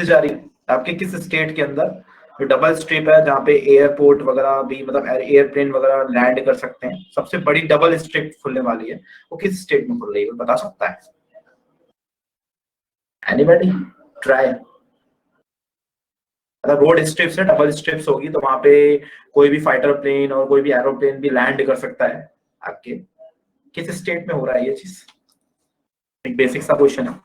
जा रही है आपके किस स्टेट के अंदर, जो डबल स्ट्रिप है जहाँ पे एयरपोर्ट वगैरह भी मतलब एयरप्लेन वगैरह लैंड कर सकते हैं, सबसे बड़ी डबल स्ट्रिप खुलने वाली है, वो किस स्टेट में खुल रही है बता सकता है? Anybody try. मतलब रोड स्ट्रिप्स है, डबल स्ट्रिप्स होगी तो वहां पे कोई भी फाइटर प्लेन और कोई भी एरोप्लेन भी लैंड कर सकता है। आपके किस स्टेट में हो रहा है ये चीज? एक बेसिक सा क्वेश्चन है।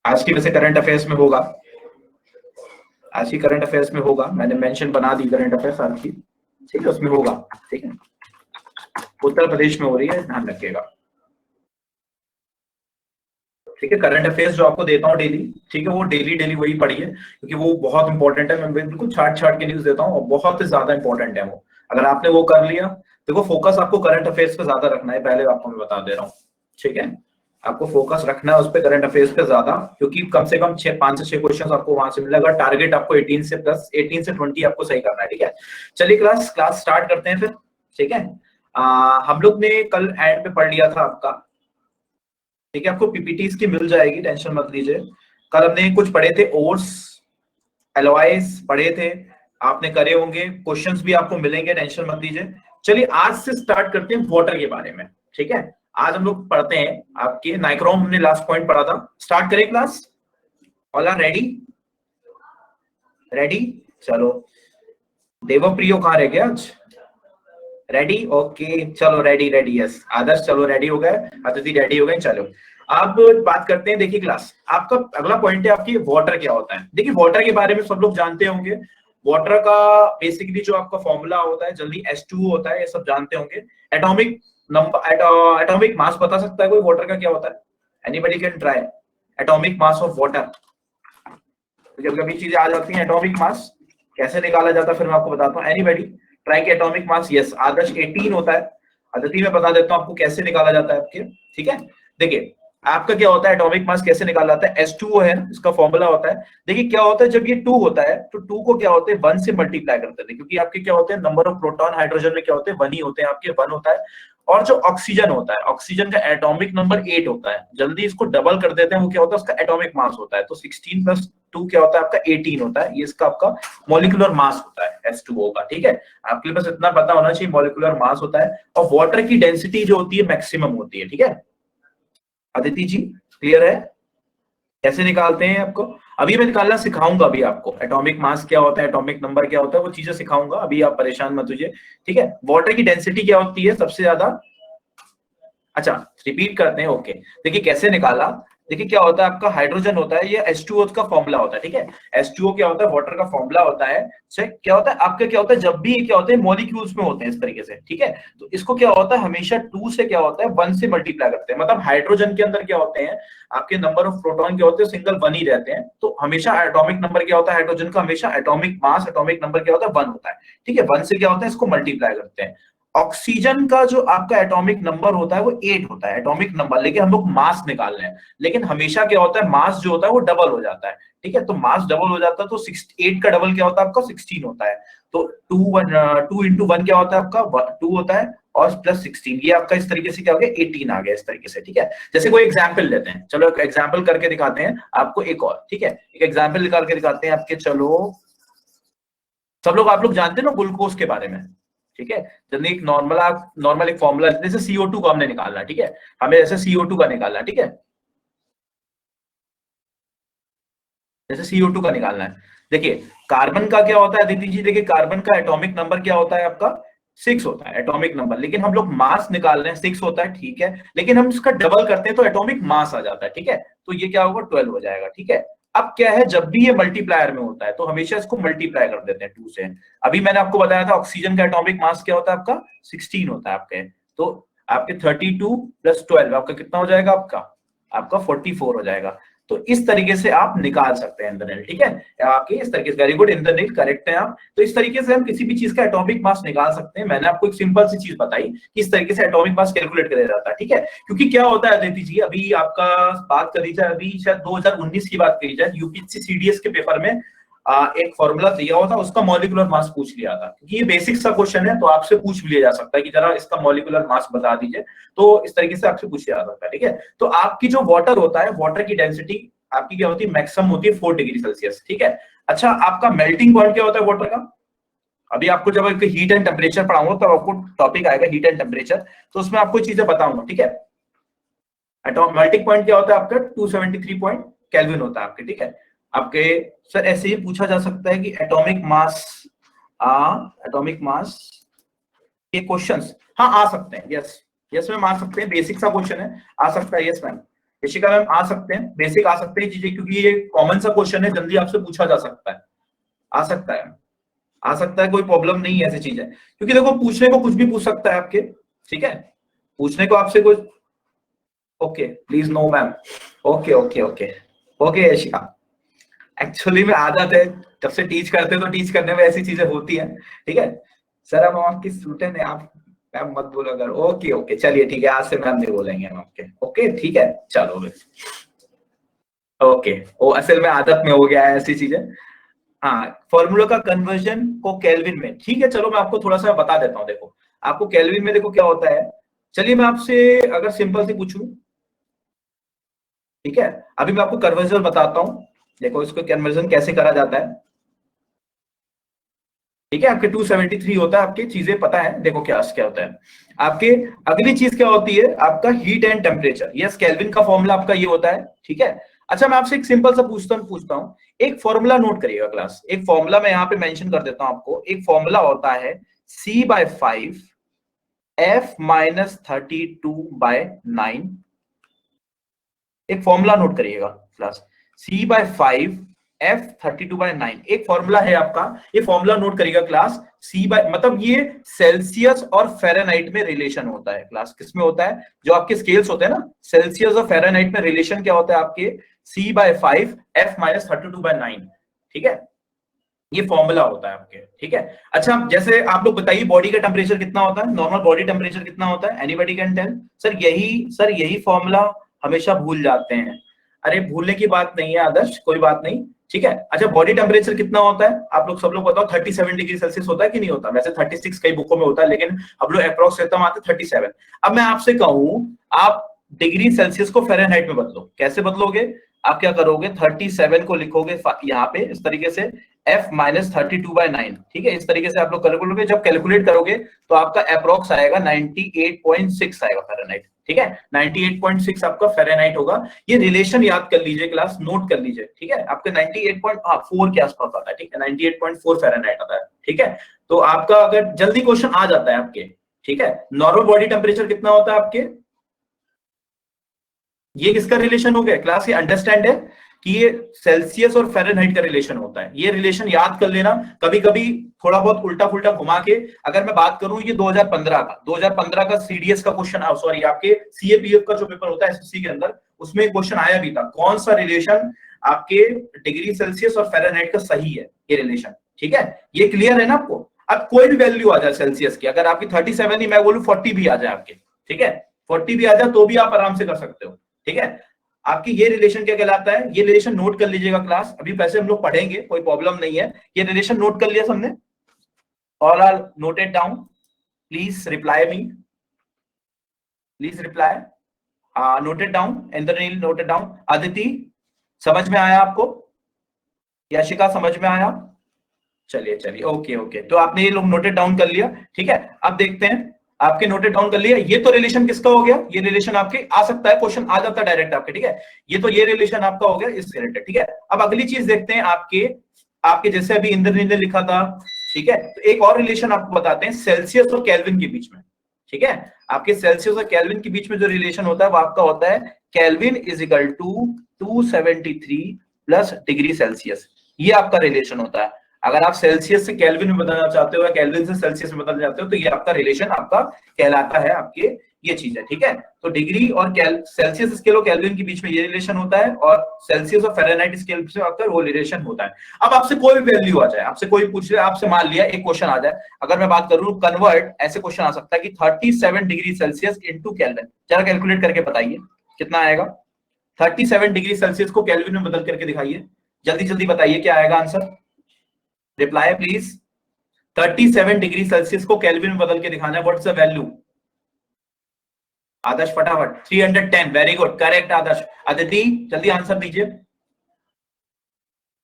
आज की वैसे करंट अफेयर्स में होगा, आज की करंट अफेयर्स में होगा, मैंने मेंशन बना दी करंट अफेयर्स आज की, ठीक है, उसमें होगा। ठीक है, उत्तर प्रदेश में हो रही है, ध्यान रखिएगा। ठीक है, करंट अफेयर्स जो आपको देता हूँ डेली, ठीक है, वो डेली डेली वही पढ़िए, क्योंकि वो बहुत इंपॉर्टेंट है। मैं बिल्कुल छाट छाट के न्यूज देता हूँ और बहुत ज्यादा इंपॉर्टेंट है वो। अगर आपने वो कर लिया, देखो फोकस आपको करंट अफेयर्स पे ज्यादा रखना है, पहले आपको मैं बता दे रहा हूँ। ठीक है, आपको फोकस रखना है उस पर, करंट अफेयर्स पे ज्यादा, क्योंकि कम से कम 5 से 6 क्वेश्चन आपको वहां से मिलेगा। टारगेट आपको 18 से प्लस 18 से 20 आपको सही करना है। ठीक है, चलिए क्लास स्टार्ट करते हैं फिर। ठीक है, हम लोग ने कल एंड पे पढ़ लिया था आपका, ठीक है, आपको पीपीटी इसकी मिल जाएगी, टेंशन मत लीजिए। कल हमने कुछ पढ़े थे, ओर्स एलॉयज पढ़े थे, आपने करे होंगे, क्वेश्चंस भी आपको मिलेंगे, टेंशन मत लीजिए। चलिए आज से स्टार्ट करते हैं वाटर के बारे में। ठीक है, आज हम लोग पढ़ते हैं आपके नाइक्रोम, हमने लास्ट पॉइंट पढ़ा था। स्टार्ट करें class? All are ready? Ready, चलो। देवप्रियो कहाँ रह गया आज? रेडी, ओके, चलो रेडी रेडी, यस आदर्श, चलो रेडी हो गए, अतिथि रेडी हो गए, चलो। अब बात करते हैं, देखिए क्लास, आपका अगला पॉइंट है आपकी वाटर क्या होता है। देखिए वाटर के बारे में सब लोग जानते होंगे। वाटर का बेसिकली जो आपका फॉर्मूला होता है, जल्दी H2O होता है, ये सब जानते होंगे। एटॉमिक नंबर, एटॉमिक मास बता सकता है कोई वाटर का क्या होता है? Anybody can try. Atomic mass of water, जब कभी चीजें आ जाती हैं, एटॉमिक मास कैसे निकाला जाता है फिर मैं आपको बताता हूँ। एनीबॉडी ट्राई के एटॉमिक मास? यस आदर्श 18 होता है। अदिति मैं बता देता हूँ आपको कैसे निकाला जाता है आपके। ठीक है, देखिए आपका क्या होता है, एटॉमिक मास कैसे निकाला जाता है? H2O है, इसका फॉर्मूला होता है। देखिए क्या होता है, जब ये 2 होता है तो 2 को क्या होते हैं, 1 से मल्टीप्लाई करते हैं, क्योंकि आपके क्या होते हैं, नंबर ऑफ प्रोटॉन हाइड्रोजन में क्या होते हैं, 1 ही होते हैं आपके, 1 होता है। और जो ऑक्सीजन होता है, ऑक्सीजन का एटॉमिक नंबर 8 होता है, जल्दी इसको डबल कर देते हैं, वो क्या होता है, उसका एटॉमिक मास होता है। तो 16 प्लस 2 क्या होता है आपका, 18 होता है, ये इसका आपका मॉलिक्यूलर मास होता है H2O का। ठीक है, आपके पास इतना पता होना चाहिए, मॉलिक्यूलर मास होता है। और वाटर की डेंसिटी जो होती है मैक्सिमम होती है। ठीक है, अदिति जी क्लियर है? कैसे निकालते हैं आपको अभी मैं निकालना सिखाऊंगा, अभी आपको एटॉमिक मास क्या होता है, एटॉमिक नंबर क्या होता है, वो चीजें सिखाऊंगा, अभी आप परेशान मत होइए। ठीक है, वाटर की डेंसिटी क्या होती है सबसे ज्यादा? अच्छा रिपीट करते हैं, ओके। देखिए कैसे निकाला, देखिए क्या होता है आपका, हाइड्रोजन होता है, ये H2O का फॉर्मूला होता है। ठीक है, H2O क्या होता है, वाटर का फॉर्मूला होता है। क्या होता है आपका, क्या होता है, जब भी क्या होते हैं मॉलिक्यूल्स में होते हैं इस तरीके से। ठीक है, तो इसको क्या होता है, हमेशा 2 से क्या होता है, 1 से मल्टीप्लाई करते हैं। मतलब हाइड्रोजन के अंदर क्या होते हैं आपके, नंबर ऑफ प्रोटॉन क्या होते हैं, सिंगल 1 ही रहते हैं। तो हमेशा एटॉमिक नंबर क्या होता है हाइड्रोजन का, हमेशा एटॉमिक मास, एटॉमिक नंबर क्या होता है, 1 होता है। ठीक है, 1 से क्या होता है, इसको मल्टीप्लाई करते हैं। ऑक्सीजन का जो आपका एटॉमिक नंबर होता है वो 8 होता है, एटॉमिक नंबर, लेकिन हम लोग मास निकाल रहे हैं। लेकिन हमेशा क्या होता है, मास जो होता है वो डबल हो जाता है। ठीक है, तो मास डबल हो जाता है, तो 8 का डबल क्या होता है आपका, 16 होता है। तो 2 इंटू 1 क्या होता है आपका, 2 होता है, और प्लस 16, ये आपका इस तरीके से क्या हो गया, 18 आ गया इस तरीके से। ठीक है, जैसे कोई एग्जाम्पल लेते हैं, चलो एक एग्जाम्पल करके दिखाते हैं आपको एक और। ठीक है, एक एग्जाम्पल निकाल के दिखाते हैं आपके, चलो। सब लोग आप लोग जानते हैं ना ग्लूकोज के बारे में? ठीक है, जल्दी एक नॉर्मल एक फॉर्मूला, जैसे CO2 को हमने निकालना है। ठीक है, हमें जैसे CO2 का निकालना है। ठीक है, जैसे CO2 का निकालना है, देखिए कार्बन का क्या होता है दीदी जी, देखिए कार्बन का एटॉमिक नंबर क्या होता है आपका, 6 होता है एटॉमिक नंबर, लेकिन हम लोग मास निकाल रहे हैं, 6 होता है। ठीक है, लेकिन हम इसका डबल करते हैं तो एटॉमिक मास आ जाता है। ठीक है, तो ये क्या होगा, 12 हो जाएगा। ठीक है, अब क्या है, जब भी ये मल्टीप्लायर में होता है तो हमेशा इसको मल्टीप्लाई कर देते हैं 2 से। अभी मैंने आपको बताया था ऑक्सीजन का एटॉमिक मास क्या होता है आपका, 16 होता है आपके। तो आपके 32 प्लस 12 आपका कितना हो जाएगा, आपका 44 हो जाएगा। तो इस तरीके से आप निकाल सकते हैं इंद्रनील। ठीक है, आपके इस तरीके से, वेरी गुड इंद्रनील, करेक्ट है आप। तो इस तरीके से हम किसी भी चीज का एटॉमिक मास निकाल सकते हैं। मैंने आपको एक सिंपल सी चीज बताई कि इस तरीके से एटॉमिक मास कैलकुलेट किया जाता है। ठीक है, क्योंकि क्या होता है अदिति जी, अभी आपका बात करी जाए, अभी शायद 2019 की बात करी जाए, यूपीएससी CDS के पेपर में एक फॉर्मूला दिया हुआ था, उसका मॉलिक्यूलर मास पूछ लिया था, क्योंकि ये बेसिक सा क्वेश्चन है तो आपसे पूछ लिया जा सकता है कि जरा इसका मॉलिक्यूलर मास बता दीजिए, तो इस तरीके से आपसे पूछ लिया जा सकता है। ठीक है, तो आपकी जो वाटर होता है, वाटर की डेंसिटी आपकी क्या होती है, मैक्सिमम होती है 4 डिग्री सेल्सियस। ठीक है, अच्छा आपका मेल्टिंग पॉइंट क्या होता है वाटर का? अभी आपको जब हीट एंड टेम्परेचर पढ़ाऊंगा तब आपको टॉपिक आएगा हीट एंड टेम्परेचर, तो उसमें आपको चीजें बताऊंगा। ठीक है, मेल्टिंग पॉइंट क्या होता है आपका? 273 पॉइंट केल्विन होता है आपके। ठीक है, आपके सर ऐसे ही पूछा जा सकता है कि एटॉमिक मास के क्वेश्चंस, हाँ आ सकते हैं, यस यस मैम आ सकते हैं, बेसिक सा क्वेश्चन है, आ सकता है, यस मैम ऋषिका मैम आ सकते हैं, बेसिक आ सकते हैं चीजें, क्योंकि ये कॉमन सा क्वेश्चन है, जल्दी आपसे पूछा जा सकता है, आ सकता है, आ सकता है, कोई प्रॉब्लम नहीं है ऐसी चीज है, क्योंकि देखो पूछने को कुछ भी पूछ सकता है आपके। ठीक है, पूछने को आपसे कुछ, okay please no ma'am, okay okay okay okay Yashika, actually में आदत है, जब से टीच करते हैं तो टीच करने में ऐसी चीजें होती हैं। ठीक है सर, हम आपकी स्टूडेंट है, आप मैम मत बोलो अगर, ओके ओके चलिए ठीक है, आज से मैम नहीं बोलेंगे हम आपके, ओके ठीक है चलो, ओके वो असल में आदत में हो गया है ऐसी चीजें। हाँ, फॉर्मूला का कन्वर्जन को केल्विन में, ठीक है चलो मैं आपको थोड़ा सा बता देता हूँ। देखो आपको केल्विन में देखो क्या होता है, चलिए मैं आपसे अगर सिंपल सी पूछूं, ठीक है अभी मैं आपको कन्वर्जन बताता हूँ, देखो इसको कन्वर्जन कैसे करा जाता है। ठीक है, आपके 273 होता है, आपकी चीजें पता है, देखो क्या क्या होता है आपके। अगली चीज क्या होती है आपका, heat and temperature, yes kelvin का फॉर्मूला आपका ये होता है। ठीक है, अच्छा मैं आपसे एक सिंपल सा पूछता हूँ, एक फॉर्मूला नोट करिएगा क्लास, एक फॉर्मूला मैं यहाँ पे मेंशन कर देता हूँ आपको, एक फॉर्मूला होता है C/5 F-32/9, एक फॉर्मूला नोट करिएगा क्लास, C/5 F-32/9 एक फॉर्मूला है आपका, ये फॉर्मूला नोट करिएगा क्लास। मतलब ये सेल्सियस और फ़ारेनहाइट में रिलेशन होता है क्लास, किसमें होता है, जो आपके स्केल्स होते हैं ना, सेल्सियस और फ़ारेनहाइट में रिलेशन क्या होता है आपके, C/5 F-32/9। ठीक है, ये फॉर्मूला होता है आपके। ठीक है, अच्छा जैसे आप लोग बताइए बॉडी का टेम्परेचर कितना होता है, नॉर्मल बॉडी टेम्परेचर कितना होता है, एनीबॉडी कैन टेल? सर यही फॉर्मूला हमेशा भूल जाते हैं। अरे भूलने की बात नहीं है आदर्श, कोई बात नहीं। ठीक है, अच्छा बॉडी टेम्परेचर कितना होता है, आप लोग सब लोग बताओ, 37 डिग्री सेल्सियस होता है कि नहीं होता? वैसे 36 कई बुकों में होता है, लेकिन हम लोग अप्रोक्स एकदम आते 37। अब मैं आपसे कहूं, आप डिग्री सेल्सियस को फ़ारेनहाइट में बदलो, कैसे बदलोगे? आप क्या करोगे, 37 को लिखोगे यहाँ पे इस तरीके से, F-32/9। ठीक है, इस तरीके से आप लोग कैलकुलेट, जब कैलकुलेट करोगे तो आपका अप्रोक्स आएगा 98.6 आएगा फ़ारेनहाइट। ठीक है, 98.6 आपका फ़ारेनहाइट होगा। ये रिलेशन याद कर लीजिए क्लास, नोट कर लीजिए। ठीक है, आपके 98.4 के आसपास आता है। ठीक है, 98.4 फ़ारेनहाइट आता है। ठीक है, तो आपका अगर जल्दी क्वेश्चन आ जाता है आपके। ठीक है, नॉर्मल बॉडी टेम्परेचर कितना होता है आपके, ये किसका रिलेशन हो गया क्लास, ये अंडरस्टैंड है कि ये सेल्सियस और फ़ारेनहाइट का रिलेशन होता है, ये रिलेशन याद कर लेना। कभी कभी थोड़ा बहुत उल्टा फुल्टा घुमा के, अगर मैं बात करूं ये 2015 का सीडीएस का क्वेश्चन, सॉरी आपके सीएपीएफ का जो पेपर होता है एसएससी के अंदर, उसमें क्वेश्चन आया भी था, कौन सा रिलेशन आपके डिग्री सेल्सियस और फ़ारेनहाइट का सही है, ये रिलेशन। ठीक है, ये क्लियर है ना आपको? अब कोई भी वैल्यू आ जाए सेल्सियस की, अगर आपकी 37 ही, मैं बोलूं 40 भी आ जाए आपके, ठीक है 40 भी आ जाए तो भी आप आराम से कर सकते हो। ठीक है, आपकी ये रिलेशन क्या कहलाता है, ये रिलेशन नोट कर लीजिएगा क्लास, अभी वैसे हम लोग पढ़ेंगे, कोई प्रॉब्लम नहीं है। ये रिलेशन नोट कर लिया सबने? All are noted down? Please reply me, please reply. Noted down, Indranil noted down, Aditi समझ में आया आपको, याशिका समझ में आया? चलिए चलिए ओके ओके, तो आपने ये लोग नोटेड डाउन कर लिया। ठीक है, अब देखते हैं, आपके नोटेड डाउन कर लिया, ये तो रिलेशन किसका हो गया, ये रिलेशन आपके आ सकता है, क्वेश्चन आ जाता है डायरेक्ट आपके। ठीक है, ये तो ये रिलेशन आपका हो गया इससे रिलेटेड। ठीक है, अब अगली चीज देखते हैं आपके, आपके जैसे अभी इंद्रनील ने लिखा था। ठीक है, तो एक और रिलेशन आपको बताते हैं सेल्सियस और केल्विन के बीच में। ठीक है, आपके सेल्सियस और केल्विन के बीच में जो रिलेशन होता है वो आपका होता है kelvin is equal to 273 plus degree Celsius, ये आपका रिलेशन होता है। अगर आप सेल्सियस से केल्विन में बदलना चाहते हो या केल्विन से सेल्सियस में बदलना चाहते हो, तो ये आपका रिलेशन आपका कहलाता है, आपके ये चीज है। ठीक है, तो डिग्री और सेल्सियस स्केल और केल्विन के बीच में ये रिलेशन होता है, और सेल्सियस और फ़ारेनहाइट स्केल से आपका वो रिलेशन होता है। अब आपसे कोई भी वैल्यू आ जाए, आपसे कोई पूछ ले, आपसे मान लिया एक क्वेश्चन आ जाए, अगर मैं बात करूं कन्वर्ट, ऐसे क्वेश्चन आ सकता है कि 37 डिग्री सेल्सियस इंटू केल्विन, जरा कैलकुलेट करके बताइए कितना आएगा। 37 डिग्री सेल्सियस को केल्विन में बदल करके दिखाइए, जल्दी जल्दी बताइए क्या आएगा answer. Reply please. 37 degree Celsius को केल्विन में बदल के दिखाना है, व्हाट्स द वैल्यू? आदर्श फटाफट। 310, वेरी गुड, करेक्ट आदर्श। अदिति जल्दी आंसर दीजिए।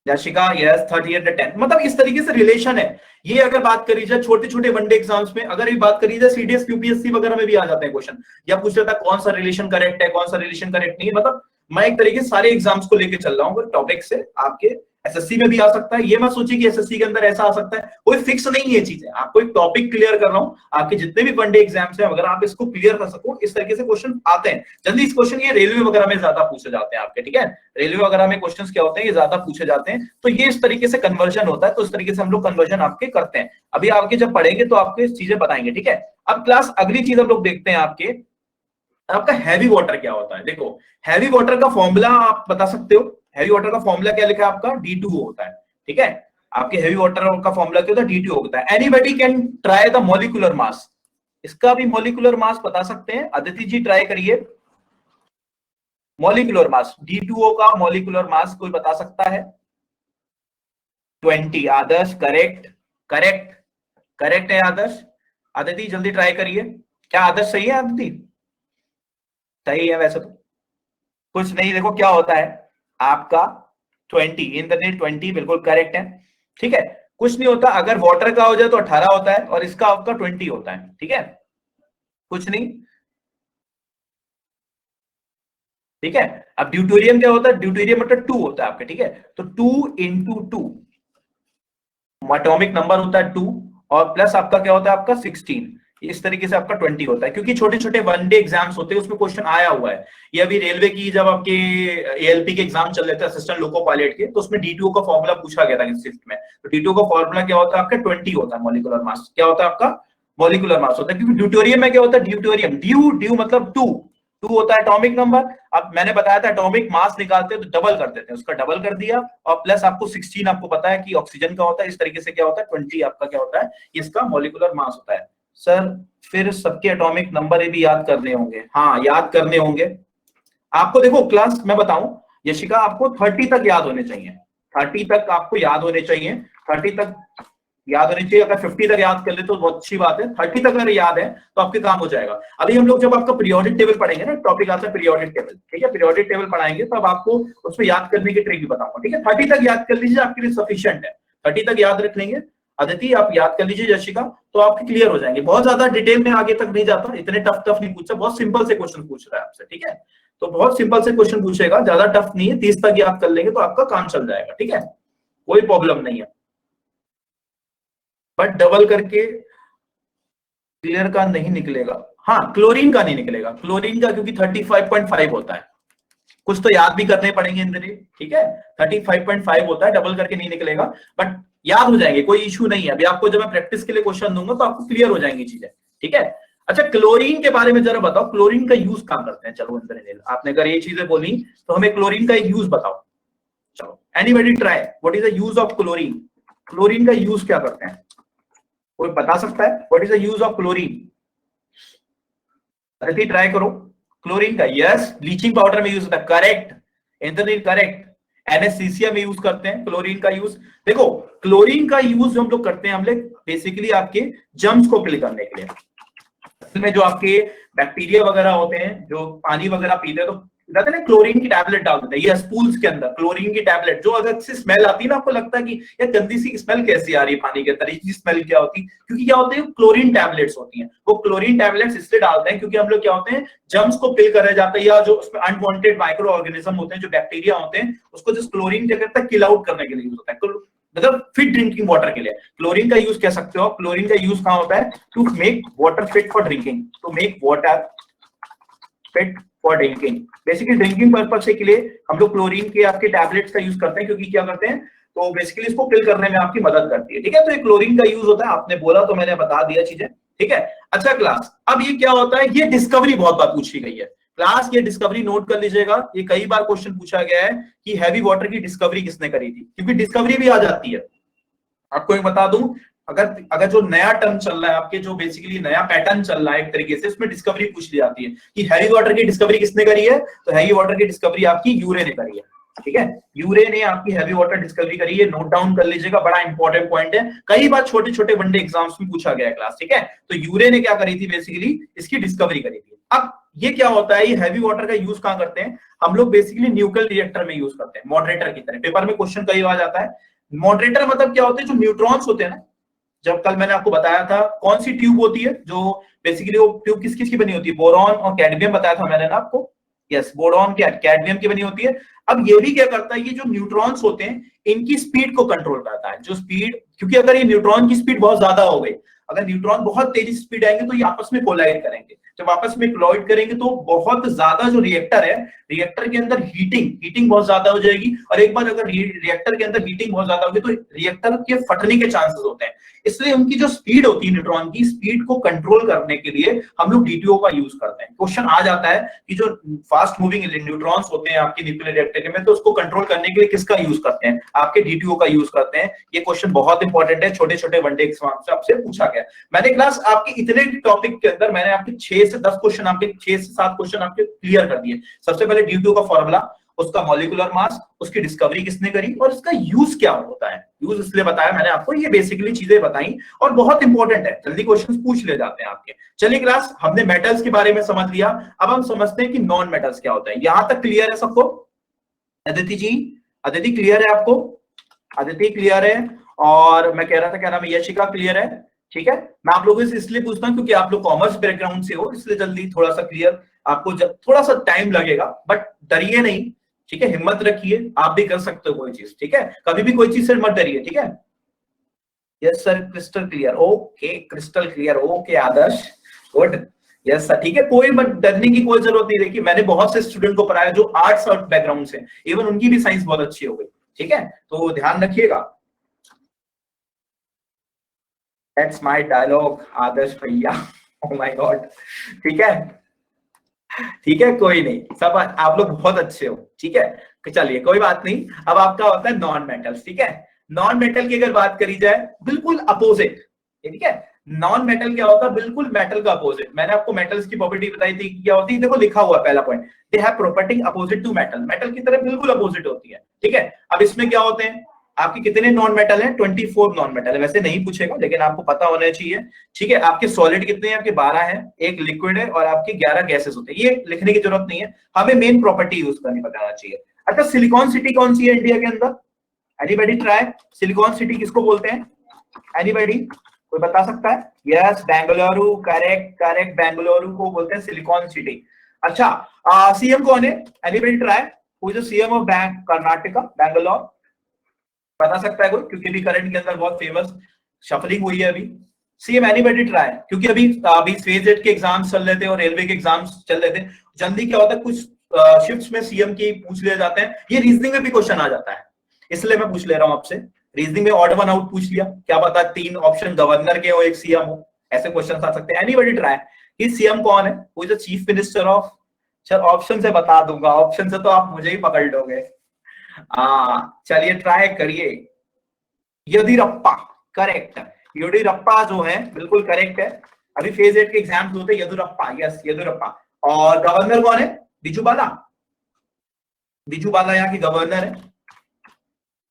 यशिका यस 310, मतलब इस तरीके से रिलेशन है ये। अगर बात करी जाए छोटे छोटे वनडे एग्जाम्स में, अगर ये बात करी जाए सीडीएस यूपीएससी वगैरह में भी आ जाते हैं क्वेश्चन, या पूछ जाता है कौन सा रिलेशन करेक्ट है, कौन सा रिलेशन करेक्ट नहीं है। मतलब मैं एक तरीके से सारे एग्जाम्स को लेके चल रहा हूँ टॉपिक से। आपके एसएससी में भी आ सकता है, ये मत सोचिए कि एसएससी के अंदर ऐसा आ सकता है, कोई फिक्स नहीं है चीजें। आपको एक टॉपिक क्लियर कर रहा हूँ, आपके जितने भी वनडे एग्जाम्स हैं अगर आप इसको क्लियर कर सको, इस तरीके से क्वेश्चन आते हैं जल्दी। इस क्वेश्चन ये रेलवे वगैरह में ज्यादा पूछे जाते हैं आपके, ठीक है। रेलवे वगैरह में क्वेश्चंस क्या होते हैं, ये ज्यादा पूछे जाते हैं, तो ये इस तरीके से कन्वर्जन होता है। तो इस तरीके से हम लोग कन्वर्जन आपके करते हैं। अभी आपके जब पढ़ेंगे तो आपके चीजें बताएंगे, ठीक है। अब क्लास अगली चीज हम लोग देखते हैं आपका हैवी वाटर क्या होता है। देखो हैवी वाटर का फॉर्मूला आप बता सकते हो? हैवी वाटर का फॉर्मूला क्या लिखा है आपका? D2O होता है, ठीक है। आपके हैवी वाटर का फॉर्मूला क्या होता है? D2O होता है। Anybody can try the molecular mass. इसका भी मॉलिक्यूलर मास बता सकते हैं? अदिति जी ट्राई करिए। मॉलिक्यूलर मास D2O का मॉलिक्यूलर मास कोई बता सकता है? 20। आदर्श करेक्ट, करेक्ट, करेक्ट है आदर्श। अदिति जल्दी ट्राई करिए। क्या आदर्श सही है? अदिति सही है वैसे तो। कुछ नहीं, देखो क्या होता है आपका 20 इन द नेट 20 बिल्कुल करेक्ट है, ठीक है। कुछ नहीं होता, अगर वाटर का हो जाए तो 18 होता है और इसका आपका 20 होता है, ठीक है। कुछ नहीं, ठीक है। अब ड्यूटेरियम क्या होता है? ड्यूटेरियम मतलब 2 होता है आपके, ठीक है। तो 2 इंटू 2 एटॉमिक नंबर होता है 2, और प्लस आपका क्या होता है? आपका 16। इस तरीके से आपका 20 होता है, क्योंकि छोटे छोटे वनडे एग्जाम्स होते हैं उसमें क्वेश्चन आया हुआ है। ये अभी रेलवे की जब आपके एएलपी के एग्जाम चल रहे थे, असिस्टेंट लोको पायलट के, तो उसमें D2O का फॉर्मूला पूछा गया था किस शिफ्ट में। तो D2O का फॉर्मूला क्या होता है आपका? 20 होता है। मॉलिक्यूलर मास क्या होता है आपका? मॉलिक्यूलर मास होता है, क्योंकि ड्यूटेरियम में क्या होता है? ड्यूटेरियम ड्यू मतलब 2 होता है एटॉमिक नंबर। अब मैंने बताया था एटॉमिक मास निकालते हैं तो डबल कर देते हैं, उसका डबल कर दिया, और प्लस आपको 16 आपको पता है कि ऑक्सीजन का होता है। इस तरीके से क्या होता है? 20 आपका क्या होता है? इसका मॉलिक्यूलर मास होता है। सर फिर सबके एटॉमिक नंबर ये भी याद करने होंगे? हाँ याद करने होंगे आपको। देखो क्लास मैं बताऊं यशिका, आपको 30 तक याद होने चाहिए। 30 तक आपको याद होने चाहिए। 30 तक याद होनी चाहिए। अगर 50 तक याद कर ले तो बहुत अच्छी बात है। 30 तक अगर याद है तो आपके काम हो जाएगा। अभी हम लोग जब आपका पीरियोडिक टेबल पढ़ेंगे ना, टॉपिक आता है पीरियोडिक टेबल, ठीक है। पीरियोडिक टेबल पढ़ाएंगे तो अब आपको उसमें याद करने की ट्रिक भी बताऊंगा, ठीक है। 30 तक याद कर लीजिए, आपके लिए सफिशिएंट है। 30 तक याद रख लेंगे, अदिति आप याद कर लीजिए, यशिका, तो आपके क्लियर हो जाएंगे। बहुत ज्यादा डिटेल में आगे तक नहीं जाता, इतने टफ टफ नहीं पूछता, बहुत सिंपल से क्वेश्चन पूछ रहा है आपसे, ठीक है। तो बहुत सिंपल से क्वेश्चन पूछेगा, ज्यादा टफ नहीं है। 30 तक याद कर लेंगे तो आपका काम चल जाएगा, ठीक है, कोई प्रॉब्लम नहीं है। बट डबल करके क्लियर का नहीं निकलेगा। हाँ क्लोरीन का नहीं निकलेगा, क्लोरीन का क्योंकि 35.5 होता है। कुछ तो याद भी करने पड़ेंगे इंद्र, ठीक है। 35.5 होता है, डबल करके नहीं निकलेगा, बट याद हो जाएंगे, कोई इशू नहीं है। अभी आपको जब मैं प्रैक्टिस के लिए क्वेश्चन दूंगा तो आपको क्लियर हो जाएंगी चीजें, ठीक है। अच्छा क्लोरीन के बारे में जरा बताओ, क्लोरीन का यूज कहां करते हैं? चलो इंद्र, आपने अगर ये चीजें बोली तो हमें क्लोरीन का एक यूज बताओ। चलो anybody try, what is the use of chlorine? Chlorine का यूज क्या करते हैं? कोई बता सकता है what is the use of chlorine? अरे ट्राई करो। क्लोरीन का यस ब्लीचिंग पाउडर में यूज होता है, करेक्ट इंद्रनील, करेक्ट। एनेस्थीसिया में यूज करते हैं क्लोरीन का यूज। देखो क्लोरीन का यूज हम लोग करते हैं, हम लोग बेसिकली आपके जर्म्स को किल करने के लिए। में जो आपके बैक्टीरिया वगैरह होते हैं, जो पानी वगैरह पीते हैं, तो कहते हैं ना क्लोरीन की टैबलेट डाल देते हैं ये स्पूल्स के अंदर, क्लोरीन की टैबलेट। जो अगर से स्मेल आती है ना, आपको लगता है कि यार गंदी सी स्मेल कैसी आ रही है पानी के अंदर, इसकी स्मेल क्या होती है? क्योंकि क्या होते हैं? क्लोरीन टैबलेट्स होती हैं। वो क्लोरीन टैबलेट्स इसलिए डालते हैं क्योंकि हम लोग क्या होते हैं, जर्म्स को किल करे जाते हैं, या जो उसमें अनवांटेड माइक्रो ऑर्गेनिज्म होते हैं, जो बैक्टीरिया होते हैं, उसको जिस क्लोरीन क्या करता है, किल आउट करने के लिए यूज होता है, मतलब फिट ड्रिंकिंग वाटर के लिए क्लोरीन का यूज कह सकते हो। क्लोरीन का यूज कहां होता है? To make water fit for drinking, to make water fit for drinking. Basically drinking purpose के लिए हम लोग क्लोरीन के आपके टैबलेट्स का यूज करते हैं, क्योंकि क्या करते हैं, तो बेसिकली इसको किल करने में आपकी मदद करती है, ठीक है। तो ये क्लोरीन का यूज होता है, आपने बोला तो मैंने बता दिया चीजें, ठीक है। अच्छा क्लास, अब ये क्या होता है? ये डिस्कवरी बहुत बार पूछी गई है क्लास, ये डिस्कवरी नोट कर लीजिएगा। ये कई बार क्वेश्चन पूछा गया है कि हैवी वाटर की डिस्कवरी किसने करी थी, क्योंकि डिस्कवरी भी आ जाती है। आपको एक बता दूं, अगर जो नया टर्म चल रहा है आपके, जो बेसिकली नया पैटर्न चल रहा है एक तरीके से, उसमें डिस्कवरी पूछ ली जाती है कि हैवी वाटर की डिस्कवरी किसने करी है, तो हैवी वाटर की डिस्कवरी आपकी यूरे ने करी है, ठीक है। यूरे ने आपकी हैवी वाटर डिस्कवरी करी है, नोट डाउन कर लीजिएगा, बड़ा इंपॉर्टेंट पॉइंट है, कई बार छोटे छोटे वनडे एग्जाम्स में पूछा गया है क्लास। ठीक है, तो यूरे ने क्या करी थी, बेसिकली इसकी डिस्कवरी करी थी। अब ये क्या होता है, ये हैवी वाटर का यूज कहां करते हैं हम लोग, बेसिकली न्यूक्लियर रिएक्टर में यूज करते हैं, मॉडरेटर की तरह। पेपर में क्वेश्चन कई बार जाता है, मॉडरेटर मतलब क्या होते हैं, जो न्यूट्रॉन्स होते हैं ना, जब कल मैंने आपको बताया था कौन सी ट्यूब होती है, जो बेसिकली वो ट्यूब किस किस की बनी होती है, बोरॉन और कैडमियम बताया था मैंने ना आपको, यस बोरॉन कैडमियम की बनी होती है। अब ये भी क्या करता है, ये जो न्यूट्रॉन्स होते हैं इनकी स्पीड को कंट्रोल करता है, जो स्पीड, क्योंकि अगर ये न्यूट्रॉन की स्पीड बहुत ज्यादा हो गई, अगर न्यूट्रॉन बहुत तेजी स्पीड आएंगे तो ये आपस में कोलाइड करेंगे, जब आपस में कोलाइड करेंगे तो बहुत ज्यादा जो रिएक्टर है, रिएक्टर के अंदर हीटिंग बहुत ज्यादा हो जाएगी, और एक बार अगर रिएक्टर के अंदर हीटिंग बहुत ज्यादा होगी तो रिएक्टर के फटने के चांसेस होते हैं। इसलिए उनकी जो स्पीड होती है, न्यूट्रॉन की स्पीड को कंट्रोल करने के लिए हम लोग डीटीओ का यूज करते हैं। क्वेश्चन आ जाता है कि जो फास्ट मूविंग न्यूट्रॉन्स होते हैं आपके न्यूक्लियर रिएक्टर में, तो उसको कंट्रोल करने के लिए किसका यूज करते हैं, आपके डीटीओ का यूज करते हैं। ये क्वेश्चन बहुत इंपॉर्टेंट है, छोटे छोटे वनडे एग्जाम से आपसे पूछा गया। मैंने क्लास आपके इतने टॉपिक के अंदर मैंने आपके 6 से 10 क्वेश्चन, आपके 6 से 7 क्वेश्चन आपके क्लियर कर दिए। सबसे पहले डीटीओ का फॉर्मूला, उसका मॉलिक्यूलर मास, उसकी डिस्कवरी किसने करी, और इसका यूज क्या होता है, यूज इसलिए बताया मैंने आपको, ये बेसिकली चीजें बताई और बहुत इंपॉर्टेंट है, जल्दी क्वेश्चंस पूछ ले जाते हैं आपके। चलिए क्लास, हमने मेटल्स के बारे में समझ लिया, अब हम समझते हैं कि नॉन मेटल्स क्या होता है। यहां तक क्लियर है सबको? अदिति जी, अदिति क्लियर है आपको? अदिति क्लियर है, और मैं कह रहा था क्या नाम है, यशिका क्लियर है? ठीक है, मैं आप लोगों से इसलिए पूछता हूं क्योंकि आप लोग कॉमर्स बैकग्राउंड से हो, इसलिए जल्दी थोड़ा सा क्लियर, आपको थोड़ा सा टाइम लगेगा, बट डरिए नहीं, ठीक है, हिम्मत रखिए, आप भी कर सकते हो कोई चीज। ठीक है, कभी भी कोई चीज से मत डरिए। ठीक है, yes sir, crystal clear, okay crystal clear, okay Adarsh, good, yes sir, ठीक है, कोई मत डरने की कोई जरूरत नहीं। देखिए मैंने बहुत से स्टूडेंट को पढ़ाया जो आर्ट्स और बैकग्राउंड से, इवन उनकी भी साइंस बहुत अच्छी हो गई। ठीक है, तो ध्यान रखिएगा। दैट्स माय डायलॉग आदर्श भैया, ओह माय गॉड, ठीक है, ठीक है, कोई नहीं, सब आप लोग बहुत अच्छे हो। ठीक है, चलिए कोई बात नहीं। अब आपका होता है नॉन मेटल्स। ठीक है, नॉन मेटल की अगर बात करी जाए, बिल्कुल अपोजिट। ठीक है, नॉन मेटल क्या होता है, बिल्कुल मेटल का अपोजिट। मैंने आपको मेटल्स की प्रॉपर्टी बताई थी क्या होती है, देखो लिखा हुआ है पहला point, they have property opposite to metal, metal की तरह बिल्कुल अपोजिट होती है। ठीक है, अब इसमें क्या होते हैं, आपके कितने नॉन मेटल हैं, 24 नॉन मेटल है, वैसे नहीं पूछेगा लेकिन आपको पता होना चाहिए। ठीक है, आपके सॉलिड कितने हैं, आपके 12 हैं, एक लिक्विड है, और आपके 11 गैसेस होते हैं। ये लिखने की जरूरत नहीं है, हमें मेन प्रॉपर्टी यूज करनी बताना चाहिए। अच्छा, सिलिकॉन सिटी कौन सी है इंडिया के अंदर, एनीबॉडी ट्राई, सिलिकॉन सिटी किसको बोलते हैं, एनीबॉडी कोई बता सकता है? Yes, Bengaluru, correct correct, Bengaluru को बोलते हैं सिलिकॉन सिटी। अच्छा, सीएम कौन है, anybody try, who is the CM of Karnataka, Bangalore, बता सकता है कोई? क्योंकि अभी करंट के अंदर बहुत फेमस शफलिंग हुई है अभी। सीएम एनीबॉडी ट्राई, क्योंकि अभी फेज 8 के एग्जाम्स चल रहे थे और रेलवे के एग्जाम्स चल रहे थे, जल्दी क्या होता है कुछ शिफ्ट्स में सीएम की पूछ लिए जाते हैं, ये रीजनिंग में भी क्वेश्चन आ जाता है, इसलिए मैं पूछ ले रहा हूं आपसे। रीजनिंग में ऑड वन आउट पूछ लिया, क्या पता 3 ऑप्शन गवर्नर के हो, एक सीएम हो, ऐसे क्वेश्चन आ सकते हैं। एनीबॉडी ट्राई, कि सीएम कौन है, who is the chief minister of, sir option से बता दूंगा, ऑप्शन से तो आप मुझे ही पकड़ लोगे। चलिए ट्राई करिए, येदियुरप्पा, करेक्ट, येदियुरप्पा जो है बिल्कुल करेक्ट है। अभी फेज 8 के एग्जाम्स होते हैं, येदियुरप्पा, यस येदियुरप्पा। और गवर्नर कौन है, बिजूबाला, बिजूबाला यहाँ की गवर्नर है।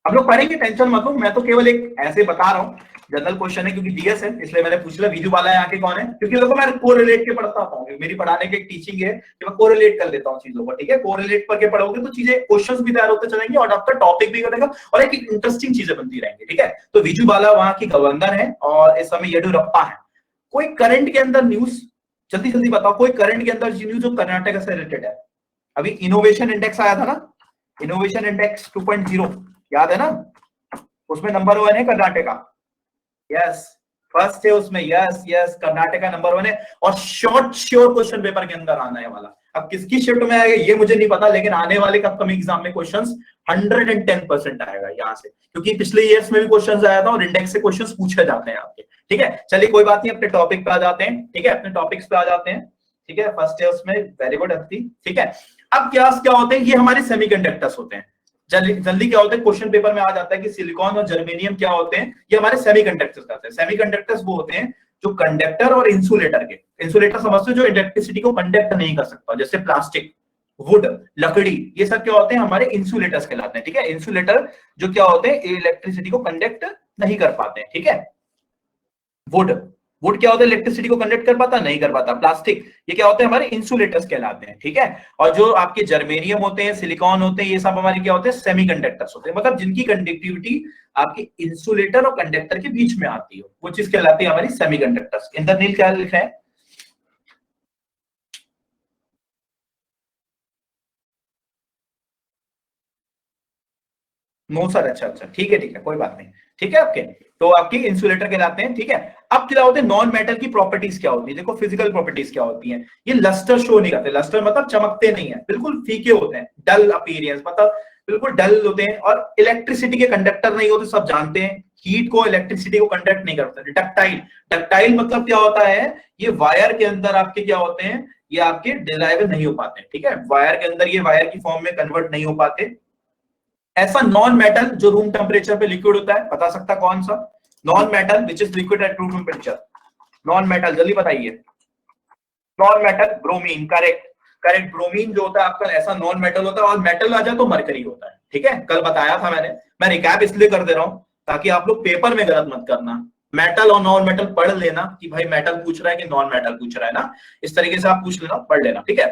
हम लोग पढ़ेंगे, टेंशन मत लो, मैं तो केवल एक ऐसे बता रहा हूँ, जनरल क्वेश्चन है क्योंकि डीएस है, इसलिए मैंने पूछ लिया बिजूबाला यहाँ के कौन है, क्योंकि देखो मैं कोरिलेट के पढ़ता हूँ, मेरी पढ़ाने की एक टीचिंग है कि मैं कोरिलेट कर लेता हूँ चीजों को। ठीक है, कोरिलेट करके पढ़ोगे तो चीजें, क्वेश्चंस भी तैयार होते चलेंगे और आपका टॉपिक भी करेगा और एक इंटरेस्टिंग चीजें बनती रहेंगी। ठीक है, तो बिजूबाला वहां की गवर्नर है और इस समय येदियुरप्पा है। कोई करंट के अंदर न्यूज, जल्दी जल्दी बताओ, कोई करंट के अंदर न्यूज जो कर्नाटक से रिलेटेड है। अभी इनोवेशन इंडेक्स आया था ना, इनोवेशन इंडेक्स 2.0, याद है ना, उसमें नंबर 1 है कर्नाटका, यस फर्स्ट है उसमें, यस यस कर्नाटका नंबर 1 है। और शॉर्ट श्योर क्वेश्चन पेपर के अंदर आना है वाला, अब किसकी शिफ्ट में आएगा ये मुझे नहीं पता, लेकिन आने वाले अपकमिंग एग्जाम में क्वेश्चंस 110% आएगा यहाँ से, क्योंकि पिछले ईयर्स में भी क्वेश्चंस आया था और इंडेक्स से क्वेश्चंस पूछे जाते हैं आपके। ठीक है, चलिए कोई बात नहीं, अपने टॉपिक पे आ जाते हैं। ठीक है, अपने टॉपिक्स पे आ जाते हैं। ठीक है, फर्स्ट है उसमें, वेरी गुड अदिति। ठीक है, अब क्या होते हैं, ये हमारे सेमीकंडक्टर्स होते हैं। जल्दी क्या होता है, क्वेश्चन पेपर में आ जाता है कि सिलिकॉन और जर्मेनियम क्या होते हैं, ये हमारे सेमीकंडक्टर्स होते हैं। सेमीकंडक्टर्स वो होते हैं जो कंडक्टर और इंसुलेटर के, इंसुलेटर समझते हो जो इलेक्ट्रिसिटी को कंडक्ट नहीं कर सकता, जैसे प्लास्टिक, वुड, लकड़ी, ये सब क्या होते हैं हमारे इंसुलेटर्स कहलाते हैं, ठीक है। इंसुलेटर जो क्या होते हैं इलेक्ट्रिसिटी को कंडक्ट नहीं कर पाते हैं, ठीक है। वुड, वुड क्या होता है इलेक्ट्रिसिटी को कंडक्ट कर पाता, नहीं कर पाता। प्लास्टिक, ये क्या होते हैं हमारे इंसुलेटर्स कहलाते हैं, ठीक है। और जो आपके जर्मेनियम होते हैं, सिलिकॉन होते हैं, ये सब हमारे क्या होते हैं सेमीकंडक्टर्स होते हैं, मतलब जिनकी कंडक्टिविटी आपके इंसुलेटर और कंडक्टर के बीच में आती है, वो चीज कहलाती है हमारी सेमीकंडक्टर्स। इंद्रनील क्या लिखा है? नो सर, अच्छा अच्छा, ठीक है ठीक है, कोई बात नहीं, ठीक है आपके। तो आपके इंसुलेटर कहलाते हैं, ठीक है। अब क्या होते हैं नॉन मेटल की प्रॉपर्टीज क्या होती है, देखो फिजिकल प्रॉपर्टीज क्या होती हैं। ये लस्टर शो नहीं करते, लस्टर मतलब चमकते नहीं है, बिल्कुल फीके होते हैं, डल अपीयरेंस, मतलब बिल्कुल डल होते हैं। और इलेक्ट्रिसिटी के कंडक्टर नहीं होते, सब जानते हैं। हीट को इलेक्ट्रिसिटी को कंडक्ट नहीं करते। डक्टाइल, डक्टाइल मतलब क्या होता है, ये वायर के अंदर आपके क्या होते हैं, ये आपके डिजाइबल नहीं हो पाते, ठीक है। वायर के अंदर ये वायर की फॉर्म में कन्वर्ट नहीं हो पाते। ऐसा नॉन मेटल जो रूम टेम्परेचर पे लिक्विड होता है, बता सकता कौन सा non metal which is liquid at room temperature? Non metal, जल्दी बताइए। Non metal, bromine, correct. Correct, bromine जो होता है आपका ऐसा नॉन मेटल होता है। और मेटल आ जाए तो मरकरी होता है, ठीक है, कल बताया था मैंने। मैं रिकैप इसलिए कर दे रहा हूं ताकि आप लोग पेपर में गलत मत करना। मेटल और नॉन मेटल पढ़ लेना कि भाई मेटल पूछ रहा है कि नॉन मेटल पूछ रहा है ना, इस तरीके से आप पूछ लेना, पढ़ लेना, ठीक है।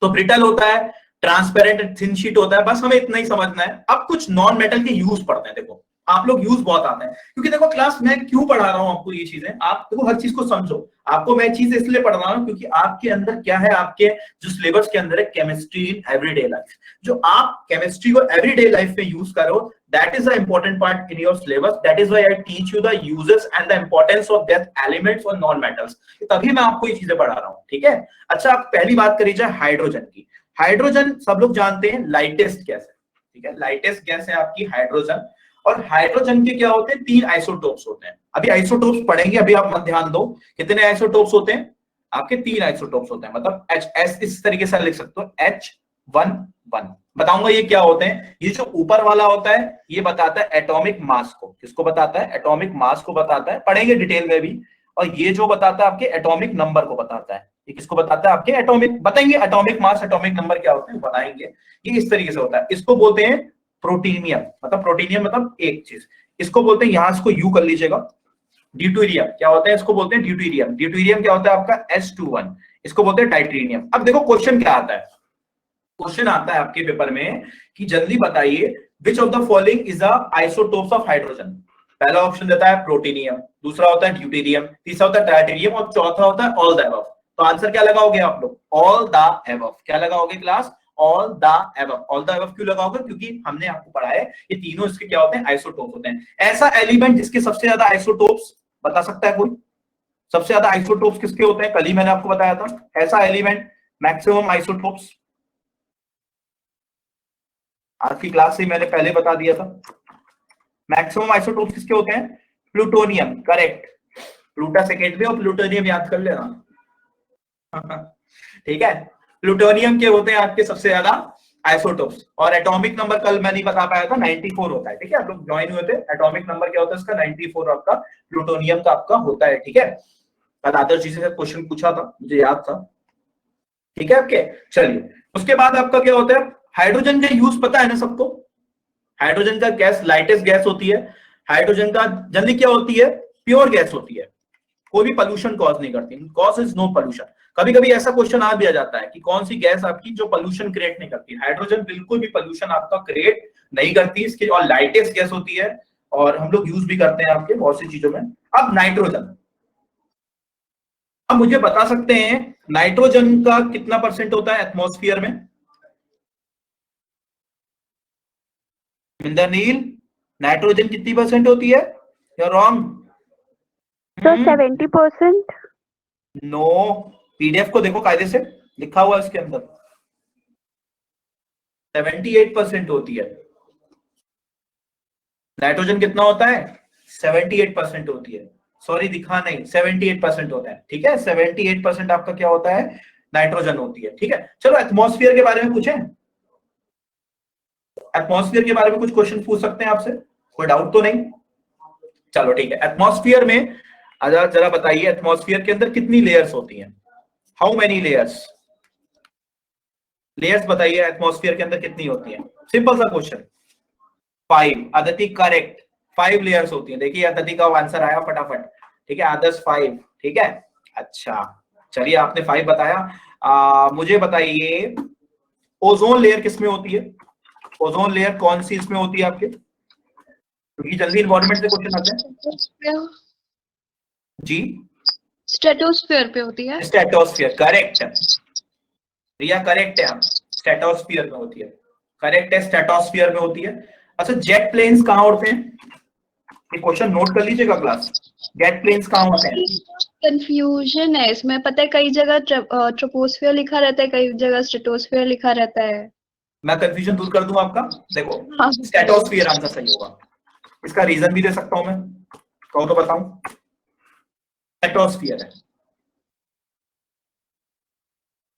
तो ब्रिटल होता है, ट्रांसपेरेंट थिन शीट होता है, बस हमें इतना ही समझना है। अब कुछ नॉन मेटल के यूज पढ़ते हैं। देखो आप लोग यूज बहुत आते हैं, क्योंकि देखो क्लास मैं क्यों पढ़ा रहा हूं आपको ये चीजें, आप देखो हर चीज को समझो। आपको मैं चीज इसलिए पढ़ रहा हूं क्योंकि आपके अंदर क्या है, आपके जो सिलेबस के अंदर है केमिस्ट्री इन एवरीडे लाइफ, जो आप केमिस्ट्री को एवरीडे लाइफ में यूज करो, that is the important part in your syllabus. That is why I teach you the uses and the importance of that elements और non metals, तभी मैं आपको ये चीजें पढ़ा रहा हूं, ठीक है। अच्छा, आप पहली बात करी जाए हाइड्रोजन की। हाइड्रोजन सब लोग जानते हैं लाइटेस्ट गैस है, ठीक है, लाइटेस्ट गैस है आपकी हाइड्रोजन। और हाइड्रोजन के क्या होते हैं, 3 आइसोटोप्स होते हैं। अभी आइसोटोप्स पढ़ेंगे, अभी आप मत ध्यान दो। कितने आइसोटोप्स होते हैं आपके? 3 आइसोटोप्स होते हैं, मतलब एच एस, इस तरीके से लिख सकते हो, H11। बताऊंगा ये क्या होते हैं। ये जो ऊपर वाला होता है ये बताता है एटॉमिक मास को, किसको बताता है? एटॉमिक मास को बताता है, पढ़ेंगे डिटेल में भी। और ये जो बताता है आपके एटॉमिक नंबर को बताता है, ये किसको बताता है? आपके एटॉमिक, बताएंगे एटॉमिक मास एटॉमिक नंबर क्या होते हैं बताएंगे। ये इस तरीके से होता है, इसको बोलते हैं प्रोटीनियम, मतलब प्रोटीनियम मतलब एक चीज, इसको बोलते हैं, यहां इसको यू कर लीजिएगा, ड्यूटेरियम क्या होता है, इसको बोलते हैं ड्यूटेरियम। ड्यूटेरियम क्या होता है आपका? S21, इसको बोलते हैं टाइटेनियम। अब देखो क्वेश्चन क्या आता है, क्वेश्चन आता है आपके पेपर में कि जल्दी बताइए विच of the following is the isotopes of hydrogen. पहला ऑप्शन देता है प्रोटीनियम, दूसरा होता है ड्यूटेरियम, तीसरा होता है टाइटेनियम और चौथा होता है ऑल द अबव। तो आंसर क्या लगाओगे आप लोग? All the above. क्या लगाओगे class? All the above. All the above क्यों लगाओगे? क्योंकि हमने आपको पढ़ा है ये तीनों इसके क्या होते हैं? आइसोटोप होते हैं। ऐसा एलिमेंट जिसके सबसे ज्यादा आइसोटोप्स, बता सकता है कोई? सबसे ज्यादा आइसोटोप्स किसके होते हैं? कल ही मैंने आपको बताया था ऐसा एलिमेंट, मैक्सिमम आइसोटोप्स। आज की क्लास से मैंने पहले बता दिया था। मैक्सिमम आइसोटोप्स किसके होते हैं? Plutonium, correct. प्लूटा सेकेंडरी और प्लूटोनियम याद कर लेना। ठीक है, प्लूटोनियम के होते हैं आपके सबसे ज्यादा आइसोटोप्स। और एटॉमिक नंबर कल मैं नहीं बता पाया था, 94 होता है, ठीक है। आप लोग ज्वाइन हुए थे, एटॉमिक नंबर क्या होता है इसका? 94 आपका प्लूटोनियम का आपका होता है, ठीक है। कल अदर चीजें से क्वेश्चन पूछा था, मुझे याद था, ठीक है आपके। चलिए, उसके बाद आपका क्या होता है? हाइड्रोजन का यूज पता है ना सबको? हाइड्रोजन का गैस लाइटेस्ट गैस होती है। हाइड्रोजन का जनरली क्या होती है? प्योर गैस होती है, कोई भी पोल्यूशन कॉज नहीं करती, कॉज इज नो पोल्यूशन। कभी कभी ऐसा क्वेश्चन आ दिया जाता है कि कौन सी गैस आपकी जो पोल्यूशन क्रिएट नहीं करती। हाइड्रोजन बिल्कुल भी पोल्यूशन आपका क्रिएट नहीं करती, इसकी और लाइटेस्ट गैस होती है, और हम लोग यूज भी करते हैं आपके बहुत सी चीजों में। अब नाइट्रोजन, अब मुझे बता सकते हैं नाइट्रोजन का कितना परसेंट होता है एटमॉस्फेयर में? इंद्रनील, नाइट्रोजन कितनी परसेंट होती है? You are wrong. तो 70%। नो, पीडीएफ को देखो कायदे से, लिखा हुआ है इसके अंदर 78% होती है। नाइट्रोजन कितना होता है? 78% होती है। सॉरी दिखा नहीं, 78% होता है, ठीक है। 78% आपका क्या होता है? नाइट्रोजन होती है, ठीक है। चलो एटमॉस्फेयर के बारे में पूछें, एटमॉस्फेयर के बारे में कुछ क्वेश्चन पूछ सकते हैं आपसे, कोई डाउट तो नहीं? चलो ठीक है, एटमॉस्फेयर में जरा बताइए एटमॉस्फेयर के अंदर कितनी लेयर्स होती हैं? How many layers? लेयर्स बताइए एटमॉस्फेयर के अंदर कितनी होती है, सिंपल सा क्वेश्चन। 5। अदिति करेक्ट, 5 लेयर्स होती है। देखिए अदिति का आंसर आया फटाफट, ठीक है आदर्श 5, ठीक है। अच्छा चलिए आपने 5 बताया। मुझे बताइए ओजोन लेयर किसमें होती है, ओजोन लेयर कौन सी इसमें होती है आपके, क्योंकि जल्दी इन्वायरमेंट से क्वेश्चन आते हैं जी। स्ट्रेटोस्फीयर पे होती है। स्ट्रेटोस्फीयर करेक्ट, रिया करेक्ट है, आप स्ट्रेटोस्फीयर में होती है, करेक्ट है स्ट्रेटोस्फीयर में होती है। अच्छा जेट प्लेन्स कहाँ उड़ते हैं, ये क्वेश्चन नोट कर लीजिएगा क्लास, जेट प्लेन्स कहाँ उड़ते हैं। कंफ्यूजन है इसमें, पता है कई जगह ट्रोपोस्फियर लिखा रहता है, कई जगह स्ट्रेटोस्फियर लिखा रहता है। मैं कंफ्यूजन दूर कर दूं आपका, देखो हाँ। स्ट्रेटोस्फीयर आंसर सही होगा, इसका रीजन भी दे सकता हूं मैं, कहूं तो बताऊं, स्ट्रेटोस्फीयर है।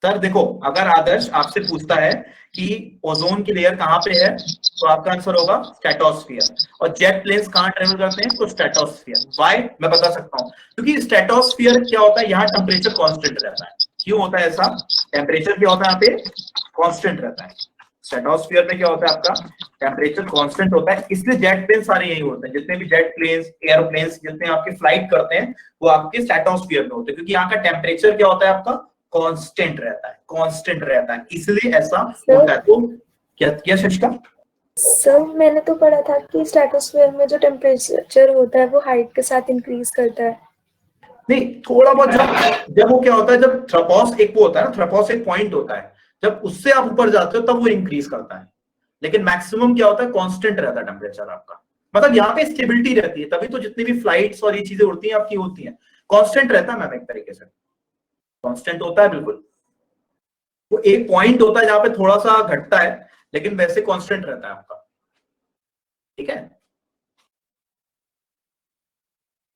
सर देखो अगर आदर्श आपसे पूछता है कि ओजोन की लेयर कहां पे है तो आपका आंसर होगा स्ट्रेटोस्फीयर, और जेट प्लेन्स कहां ट्रेवल करते हैं तो स्ट्रेटोस्फीयर। व्हाई मैं बता सकता हूं, क्योंकि स्ट्रेटोस्फीयर क्या होता है, यहाँ टेम्परेचर कांस्टेंट रहता है। क्यों होता है ऐसा, टेम्परेचर क्या होता है यहाँ पे कांस्टेंट रहता है, स्ट्रेटोस्फीयर में क्या होता है आपका टेम्परेचर कांस्टेंट होता है, इसलिए जेट प्लेन सारे यही होते हैं, जितने भी जेट प्लेन्स एयरप्लेन्स जितने आपके फ्लाइट करते हैं वो आपके स्ट्रेटोस्फीयर में होते हैं, क्योंकि यहाँ का टेम्परेचर क्या होता है आपका कांस्टेंट रहता है, कांस्टेंट रहता है, इसलिए ऐसा होता है। तो क्या क्या शशिका, सर मैंने तो पढ़ा था कि स्ट्रेटोस्फीयर में जो टेम्परेचर होता है वो हाइट के साथ इंक्रीज करता है। नहीं थोड़ा बहुत जब वो क्या होता है, जब थ्रोपोस एक वो होता है ना, थ्रोपोस एक पॉइंट होता है, जब उससे आप ऊपर जाते हो तब वो इंक्रीज करता है, लेकिन मैक्सिमम क्या होता है कांस्टेंट रहता है टेम्परेचर आपका, मतलब यहाँ पे स्टेबिलिटी रहती है, तभी तो जितनी भी फ्लाइट्स और ये चीजें उड़ती हैं आपकी होती हैं, कांस्टेंट रहता है मैम, एक तरीके से कांस्टेंट होता है बिल्कुल। वो एक पॉइंट होता है जहां पे थोड़ा सा घटता है, लेकिन वैसे कांस्टेंट रहता है आपका, ठीक है।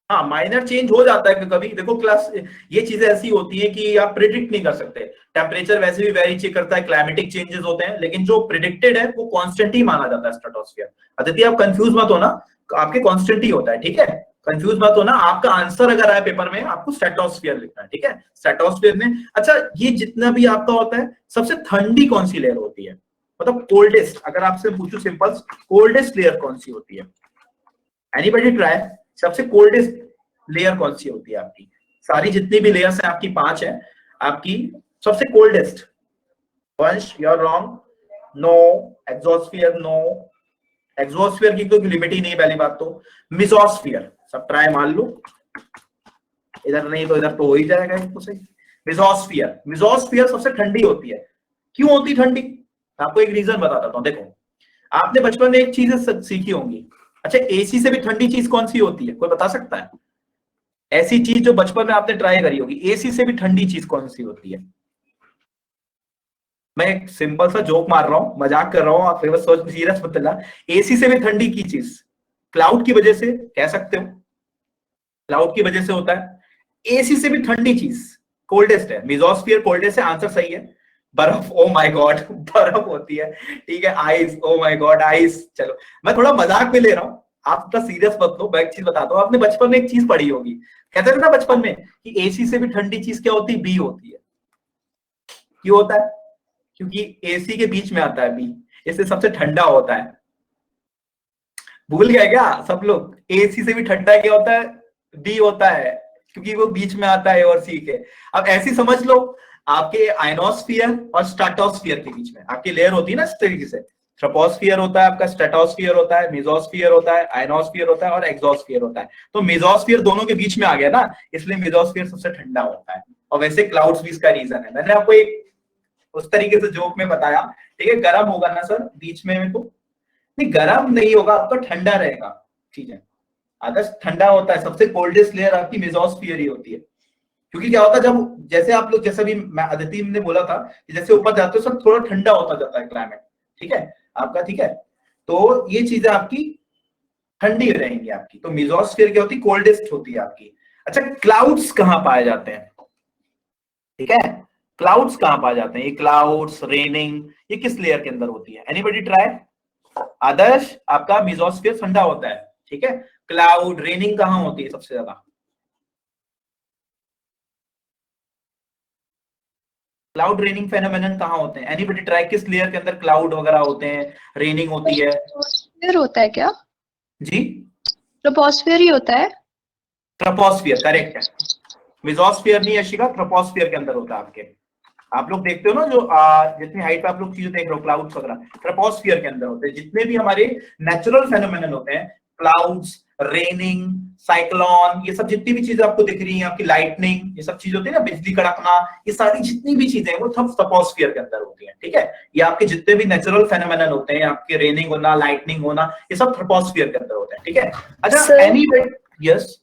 हाँ माइनर चेंज हो जाता है कभी, देखो क्लास ये चीजें ऐसी होती हैं कि आप प्रिडिक्ट नहीं कर सकते, टेम्परेचर वैसे भी वेरी करता है, क्लाइमेटिक चेंजेस होते हैं, लेकिन जो प्रिडिक्टेड है वो कांस्टेंट ही माना जाता है स्ट्रेटोस्फीयर। अदिति आप कंफ्यूज मत होना, आपके कांस्टेंट ही होता है, ठीक है, कंफ्यूज मत होना, आपका आंसर अगर आए पेपर में आपको स्ट्रेटोस्फीयर लिखना है, ठीक है, स्ट्रेटोस्फीयर में। अच्छा ये जितना भी आपका होता है सबसे ठंडी कौन सी लेयर होती है, मतलब कोल्डेस्ट, अगर आपसे पूछूं सिंपल, कोल्डेस्ट लेयर कौन सी होती है, एनीबॉडी ट्राई, सबसे कोल्डेस्ट लेयर कौन सी होती है आपकी, सारी जितनी भी लेयर्स हैं आपकी 5 है, आपकी सबसे coldest, Vansh you are wrong, no, exosphere no, exosphere की कोई लिमिट ही नहीं है पहली बात तो, मिजोस्फीयर, सब ट्राई मान लो, इधर नहीं तो इधर तो हो ही जाएगा इसको सही, मिजोस्फीयर, मिजोस्फीयर सबसे ठंडी होती है। क्यों होती ठंडी, आपको एक रीजन बताता हूं, देखो आपने बचपन में एक चीज सीखी होंगी, अच्छा एसी से भी ठंडी चीज कौन सी होती है, कोई बता सकता है, ऐसी चीज जो बचपन में आपने ट्राई करी होगी, एसी से भी ठंडी चीज कौन सी होती है। मैं एक सिंपल सा जोक मार रहा हूं, मजाक कर रहा हूं, आप बस सोच सीरियस मत लेना, एसी से भी ठंडी की चीज क्लाउड की वजह से कह सकते हो, क्लाउड की वजह से होता है, एसी से भी ठंडी चीज कोल्डेस्ट है, मिजोस्फीयर कोल्डेस्ट है, आंसर सही है, बर्फ, ओ माय गॉड बर्फ होती है, ठीक है, ice, oh my God ice. चलो मैं थोड़ा मजाक में ले रहा हूँ, आप थोड़ा सीरियस मत लो, मैं एक चीज बताता हूँ, आपने बचपन में एक चीज पढ़ी होगी, कहते थे ना बचपन में कि एसी से भी ठंडी चीज क्या होती है, बी होती है। क्यों होता है, क्योंकि एसी के बीच में आता है बी, इससे सबसे ठंडा होता है। भूल गए क्या सब लोग, एसी से भी ठंडा क्या होता है, बी होता है, क्योंकि वो बीच में आता है और सी के। अब ऐसी समझ लो आपके आयनोस्फीयर और स्ट्रेटोस्फीयर के बीच में आपकी लेयर होती है ना, इस तरीके से ट्रोपोस्फियर होता है आपका, स्ट्रेटोस्फियर होता है, मेसोस्फियर होता है, आयनोस्फियर होता है और एक्सोस्फियर होता है। तो मेसोस्फियर दोनों के बीच में आ गया ना, इसलिए मेसोस्फियर सबसे ठंडा होता है, और वैसे क्लाउड्स भी इसका रीजन है। मैंने आपको एक उस तरीके से जोक में बताया, ठीक है, गर्म होगा ना सर बीच में तो, नहीं गर्म नहीं होगा, आपका ठंडा रहेगा, ठीक है, अगर ठंडा होता है, सबसे कोल्डेस्ट लेयर आपकी मेसोस्फियर ही होती है, क्योंकि क्या होता है जब जैसे आप लोग, जैसे भी अदिति ने बोला था कि जैसे ऊपर जाते हो सब थोड़ा ठंडा होता जाता है क्लाइमेट, ठीक है आपका, ठीक है, तो ये चीजें आपकी ठंडी रहेंगी आपकी, तो मेसोस्फीयर क्या होती है, कोल्डेस्ट होती है आपकी। अच्छा क्लाउड्स कहाँ पाए जाते हैं, ठीक है, क्लाउड्स कहाँ पाए जाते हैं, ये क्लाउड्स रेनिंग ये किस लेयर के अंदर होती है, एनीबॉडी ट्राई, आदर्श आपका मेसोस्फीयर ठंडा होता है, ठीक है, क्लाउड रेनिंग कहाँ होती है सबसे ज्यादा, क्लाउड रेनिंग फेनोमेनन कहाँ होते हैं? Anybody try? किस लेयर के अंदर क्लाउड वगैरह होते हैं, रेनिंग होती है? ट्रोपोस्फियर होता है क्या? जी, ट्रोपोस्फियर ही होता है। ट्रोपोस्फियर करेक्ट है। मेसोस्फियर नहीं यशिका, ट्रोपोस्फियर के अंदर होता है आपके। आप लोग देखते हो ना जो जितनी हाइट पे आप लोग चीजें देख रहे हो क्लाउड्स वगैरह, ट्रोपोस्फियर के अंदर होते हैं। जितने भी हमारे नेचुरल फेनोमेनन होते हैं, क्लाउड्स, रेनिंग, साइक्लोन, ये सब जितनी भी चीजें आपको दिख रही हैं, आपकी लाइटनिंग, ये सब चीजें होती है ना, बिजली कड़कना, ये सारी जितनी भी चीजें हैं वो सब ट्रोपोस्फियर के अंदर होती हैं। ठीक है, ये आपके जितने भी नेचुरल फेनोमेनन होते हैं, आपके रेनिंग होना, लाइटनिंग होना, ये सब ट्रोपोस्फियर के अंदर होते हैं। ठीक है, अच्छा एनीबॉडी? यस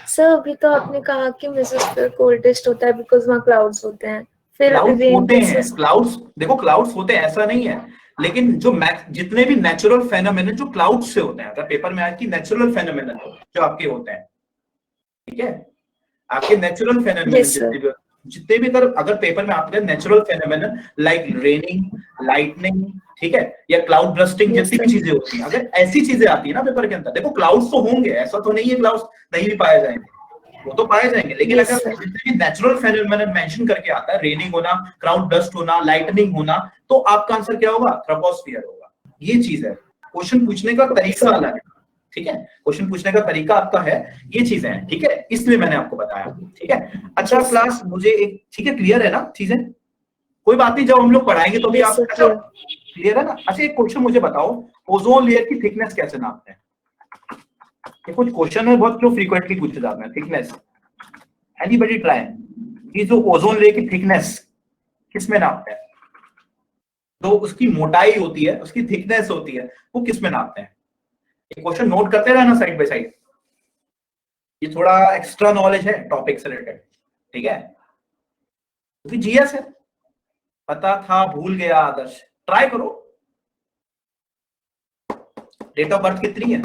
सर, अभी तो आपने कहा कि मेसोस्फीयर कोल्डेस्ट होता है बिकॉज वहाँ क्लाउड्स होते हैं, फिर क्लाउड्स rain होते हैं, basis- क्लाउड्स देखो क्लाउड्स होते हैं ऐसा नहीं है, लेकिन जो जितने भी नेचुरल फेनोमेनन जो क्लाउड से होते हैं, अगर पेपर में आए कि नेचुरल फेनोमेनन जो आपके होते हैं, ठीक है, आपके नेचुरल फेनोमेनन Yes, sir. जितने भी अगर पेपर में आपके natural phenomenon like raining, lightning, ठीक है, या क्लाउड ब्रस्टिंग, Yes, जितनी भी sir. चीजें होती हैं, अगर ऐसी चीजें आती है ना पेपर के अंदर, देखो क्लाउड्स तो होंगे, ऐसा तो नहीं है क्लाउड्स नहीं भी पाए जाएंगे, वो तो पाए जाएंगे, लेकिन Yes, अगर sir. जितने भी नेचुरल फेनोमेनन मेंशन करके आता है, रेनिंग होना, क्लाउड डस्ट होना, लाइटनिंग होना, तो आपका आंसर क्या होगा? ट्रोपोस्फियर होगा। ये चीज है, क्वेश्चन पूछने का तरीका अलग है। ठीक है, क्वेश्चन पूछने का तरीका आपका है, ये चीजें हैं। ठीक है, इसलिए मैंने आपको बताया। ठीक है, अच्छा क्लास, मुझे एक, ठीक है, क्लियर है ना चीजें? कोई बात नहीं, जब हम लोग पढ़ाएंगे तो भी Yes, आप, sir, अच्छा clear. क्लियर है ना? अच्छा एक क्वेश्चन मुझे बताओ, ओजोन लेयर की थिकनेस कैसे नापते हैं? ये कुछ क्वेश्चन है बहुत जो फ्रीक्वेंटली पूछे जाते हैं। Thickness, anybody try? ये जो ओजोन लेयर की थिकनेस किस में नापते हैं? तो उसकी मोटाई होती है, उसकी थिकनेस होती है, वो किस में नापते हैं? ये क्वेश्चन नोट करते रहना साइड बाय साइड, ये थोड़ा एक्स्ट्रा नॉलेज है टॉपिक से रिलेटेड। ठीक है, क्योंकि जीएस है, पता था भूल गया आदर्श, ट्राई करो। डेट ऑफ बर्थ कितनी है?